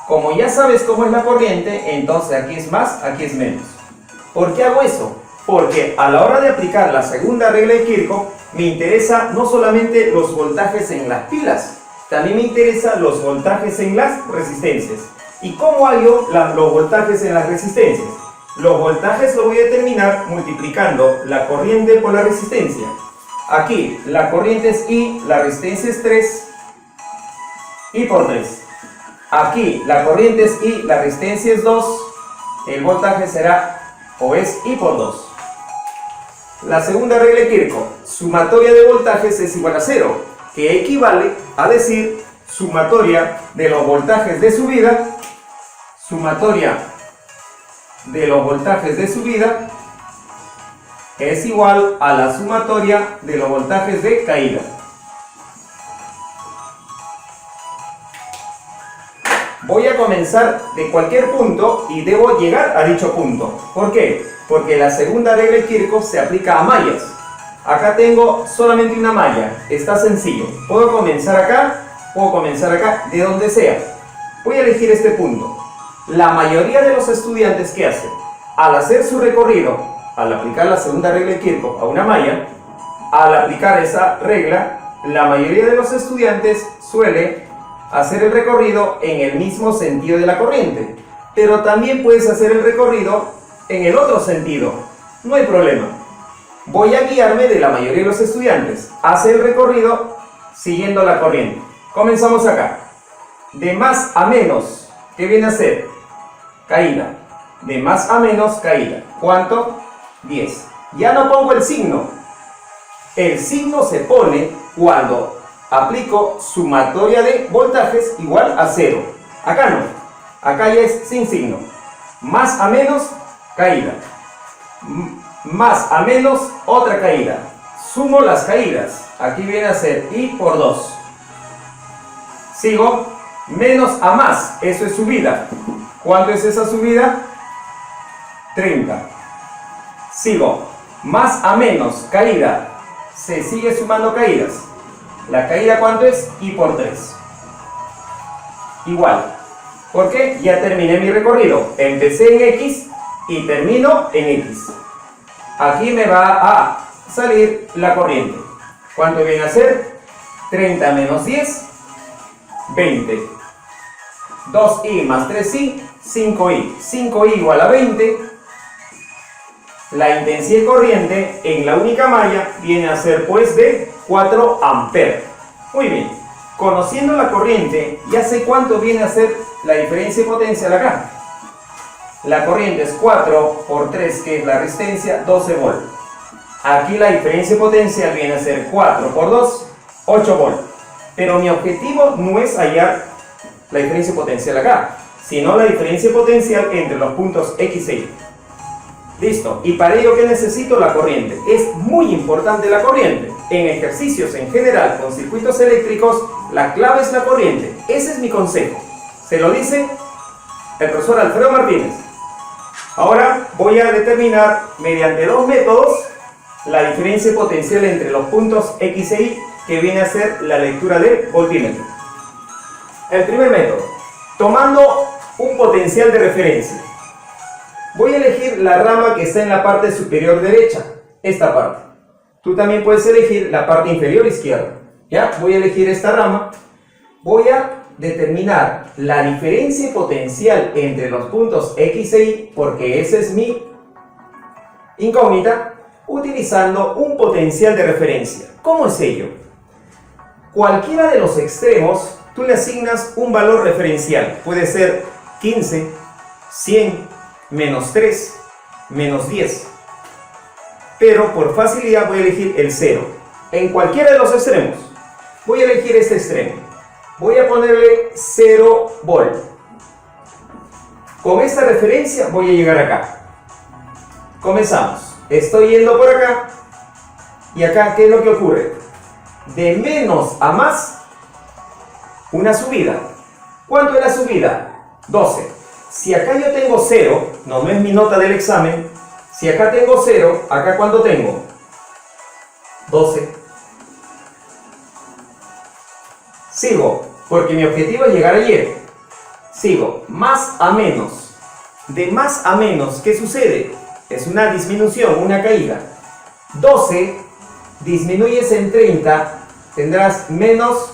Como ya sabes cómo es la corriente, entonces aquí es más, aquí es menos. ¿Por qué hago eso? Porque a la hora de aplicar la segunda regla de Kirchhoff, me interesa no solamente los voltajes en las pilas, también me interesa los voltajes en las resistencias. ¿Y cómo hallo los voltajes en las resistencias? Los voltajes los voy a determinar multiplicando la corriente por la resistencia. Aquí la corriente es I, la resistencia es 3, I por 3. Aquí la corriente es I, la resistencia es 2, el voltaje será o es I por 2. La segunda regla de Kirchhoff, sumatoria de voltajes es igual a 0, que equivale a decir sumatoria de los voltajes de subida, es igual a la sumatoria de los voltajes de caída. Voy a comenzar de cualquier punto y debo llegar a dicho punto. ¿Por qué? Porque la segunda regla de Kirchhoff se aplica a mallas. Acá tengo solamente una malla, está sencillo. Puedo comenzar acá, de donde sea. Voy a elegir este punto. La mayoría de los estudiantes, ¿qué hacen? Al hacer su recorrido, al aplicar la segunda regla de Kirchhoff a una malla, al aplicar esa regla, la mayoría de los estudiantes suele hacer el recorrido en el mismo sentido de la corriente. Pero también puedes hacer el recorrido en el otro sentido. No hay problema. Voy a guiarme de la mayoría de los estudiantes. Hace el recorrido siguiendo la corriente. Comenzamos acá. De más a menos, ¿qué viene a ser? Caída. De más a menos, caída. ¿Cuánto? 10. Ya no pongo el signo. El signo se pone cuando aplico sumatoria de voltajes igual a 0. Acá no. Acá ya es sin signo. Más a menos, caída. Más a menos, otra caída. Sumo las caídas. Aquí viene a ser I por 2. Sigo. Menos a más. Eso es subida. ¿Cuánto es esa subida? 30. Sigo. Más a menos. Caída. Se sigue sumando caídas. La caída, ¿cuánto es? I por 3. Igual. ¿Por qué? Ya terminé mi recorrido. Empecé en X y termino en X. Aquí me va a salir la corriente. ¿Cuánto viene a ser? 30 menos 10, 20. 2i más 3i, 5i. 5i igual a 20. La intensidad de corriente en la única malla viene a ser pues de 4 amperes. Muy bien. Conociendo la corriente, ya sé cuánto viene a ser la diferencia potencial acá. La corriente es 4 por 3, que es la resistencia, 12 volt. Aquí la diferencia potencial viene a ser 4 por 2, 8 volt. Pero mi objetivo no es hallar la diferencia potencial acá, sino la diferencia potencial entre los puntos X e Y. Listo. Y para ello, ¿qué necesito? La corriente. Es muy importante la corriente. En ejercicios en general con circuitos eléctricos, la clave es la corriente. Ese es mi consejo. Se lo dice el profesor Alfredo Martínez. Ahora voy a determinar mediante dos métodos la diferencia potencial entre los puntos X e Y, que viene a ser la lectura del voltímetro. El primer método, tomando un potencial de referencia. Voy a elegir la rama que está en la parte superior derecha, esta parte. Tú también puedes elegir la parte inferior izquierda. ¿Ya? Voy a elegir esta rama. Voy a determinar la diferencia potencial entre los puntos X e Y, porque esa es mi incógnita. utilizando un potencial de referencia. ¿Cómo es ello? Cualquiera de los extremos, tú le asignas un valor referencial. Puede ser 15, 100, menos 3, menos 10. Pero por facilidad voy a elegir el 0. En cualquiera de los extremos. Voy a elegir este extremo. Voy a ponerle 0 volt. Con esta referencia voy a llegar acá. Comenzamos. Estoy yendo por acá. Y acá, ¿qué es lo que ocurre? De menos a más, una subida. ¿Cuánto es la subida? 12. Si acá yo tengo 0, no es mi nota del examen. Si acá tengo 0, acá ¿cuánto tengo? 12. Sigo, porque mi objetivo es llegar a Y. Sigo, más a menos. De más a menos, ¿qué sucede? Es una disminución, una caída. 12 disminuyes en 30, tendrás menos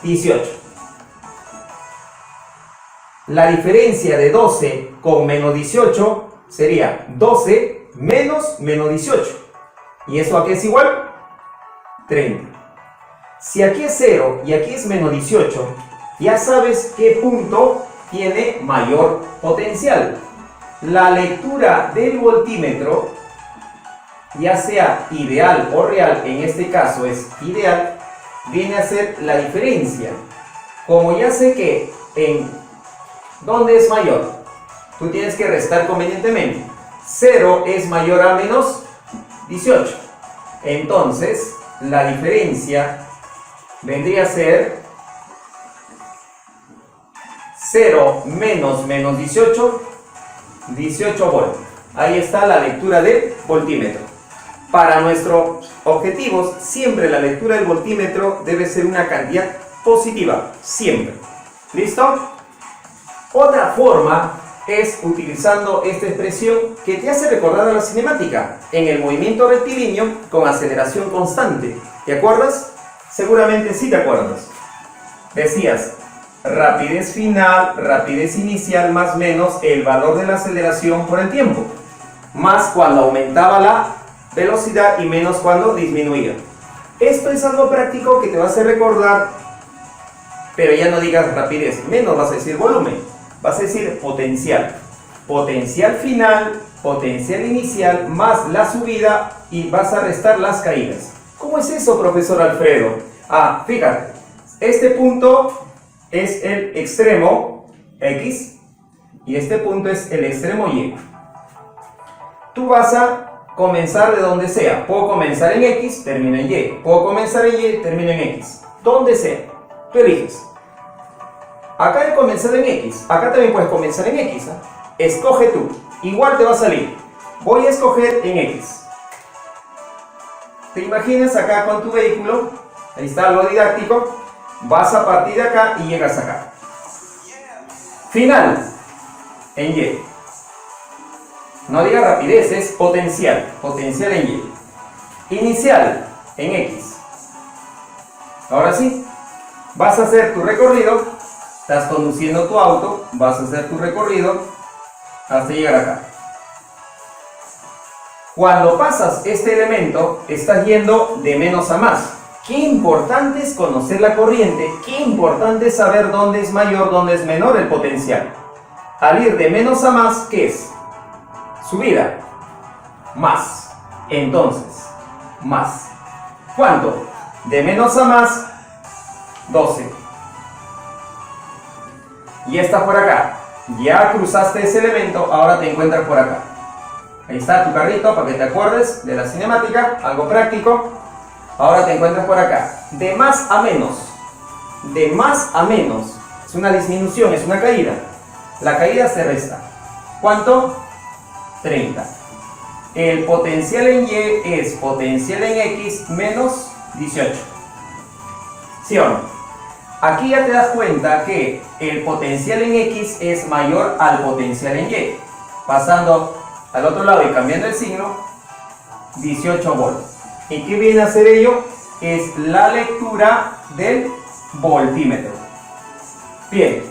18. La diferencia de 12 con menos 18 sería 12 menos 18. ¿Y eso a qué es igual? 30. Si aquí es 0 y aquí es menos 18, ya sabes qué punto tiene mayor potencial. La lectura del voltímetro, ya sea ideal o real, en este caso es ideal, viene a ser la diferencia. Como ya sé que en ¿dónde es mayor? Tú tienes que restar convenientemente. 0 es mayor a menos 18. Entonces, la diferencia vendría a ser 0 menos 18, 18 volt. Ahí está la lectura del voltímetro. Para nuestros objetivos, siempre la lectura del voltímetro debe ser una cantidad positiva. Siempre. ¿Listo? Otra forma es utilizando esta expresión que te hace recordar a la cinemática en el movimiento rectilíneo con aceleración constante. ¿Te acuerdas? Seguramente sí te acuerdas. Decías rapidez final, rapidez inicial más menos el valor de la aceleración por el tiempo, más cuando aumentaba la velocidad y menos cuando disminuía. Esto es algo práctico que te va a hacer recordar, pero ya no digas rapidez, menos vas a decir volumen. Vas a decir potencial. Potencial final, potencial inicial, más la subida y vas a restar las caídas. ¿Cómo es eso, profesor Alfredo? Ah, fíjate. Este punto es el extremo X y este punto es el extremo Y. Tú vas a comenzar de donde sea. Puedo comenzar en X, termino en Y. Puedo comenzar en Y, termino en X. Donde sea. Tú eliges. Acá he comenzado en X, acá también puedes comenzar en X. Escoge tú, igual te va a salir. Voy a escoger en X. ¿Te imaginas acá con tu vehículo? Ahí está lo didáctico. Vas a partir de acá y llegas acá. Final, en Y. No diga rapidez, es potencial. Potencial en Y. Inicial, en X. Ahora sí, vas a hacer tu recorrido. Estás conduciendo tu auto, vas a hacer tu recorrido hasta llegar acá. Cuando pasas este elemento, estás yendo de menos a más. Qué importante es conocer la corriente, qué importante es saber dónde es mayor, dónde es menor el potencial. Al ir de menos a más, ¿qué es? Subida. Más. Entonces, más. ¿Cuánto? De menos a más, 12. Y estás por acá. Ya cruzaste ese elemento, ahora te encuentras por acá. Ahí está tu carrito para que te acuerdes de la cinemática, algo práctico. Ahora te encuentras por acá. De más a menos. De más a menos. Es una disminución, es una caída. La caída se resta. ¿Cuánto? 30. El potencial en Y es potencial en X menos 18. ¿Sí o no? Aquí ya te das cuenta que el potencial en X es mayor al potencial en Y. Pasando al otro lado y cambiando el signo, 18 volts. ¿Y qué viene a hacer ello? Es la lectura del voltímetro. Bien,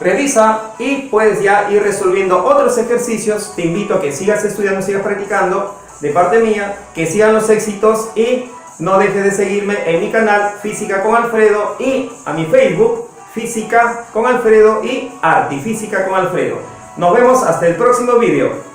Revisa y puedes ya ir resolviendo otros ejercicios. Te invito a que sigas estudiando, sigas practicando de parte mía, que sigan los éxitos y no dejes de seguirme en mi canal Física con Alfredo y a mi Facebook Física con Alfredo y Artifísica con Alfredo. Nos vemos hasta el próximo vídeo.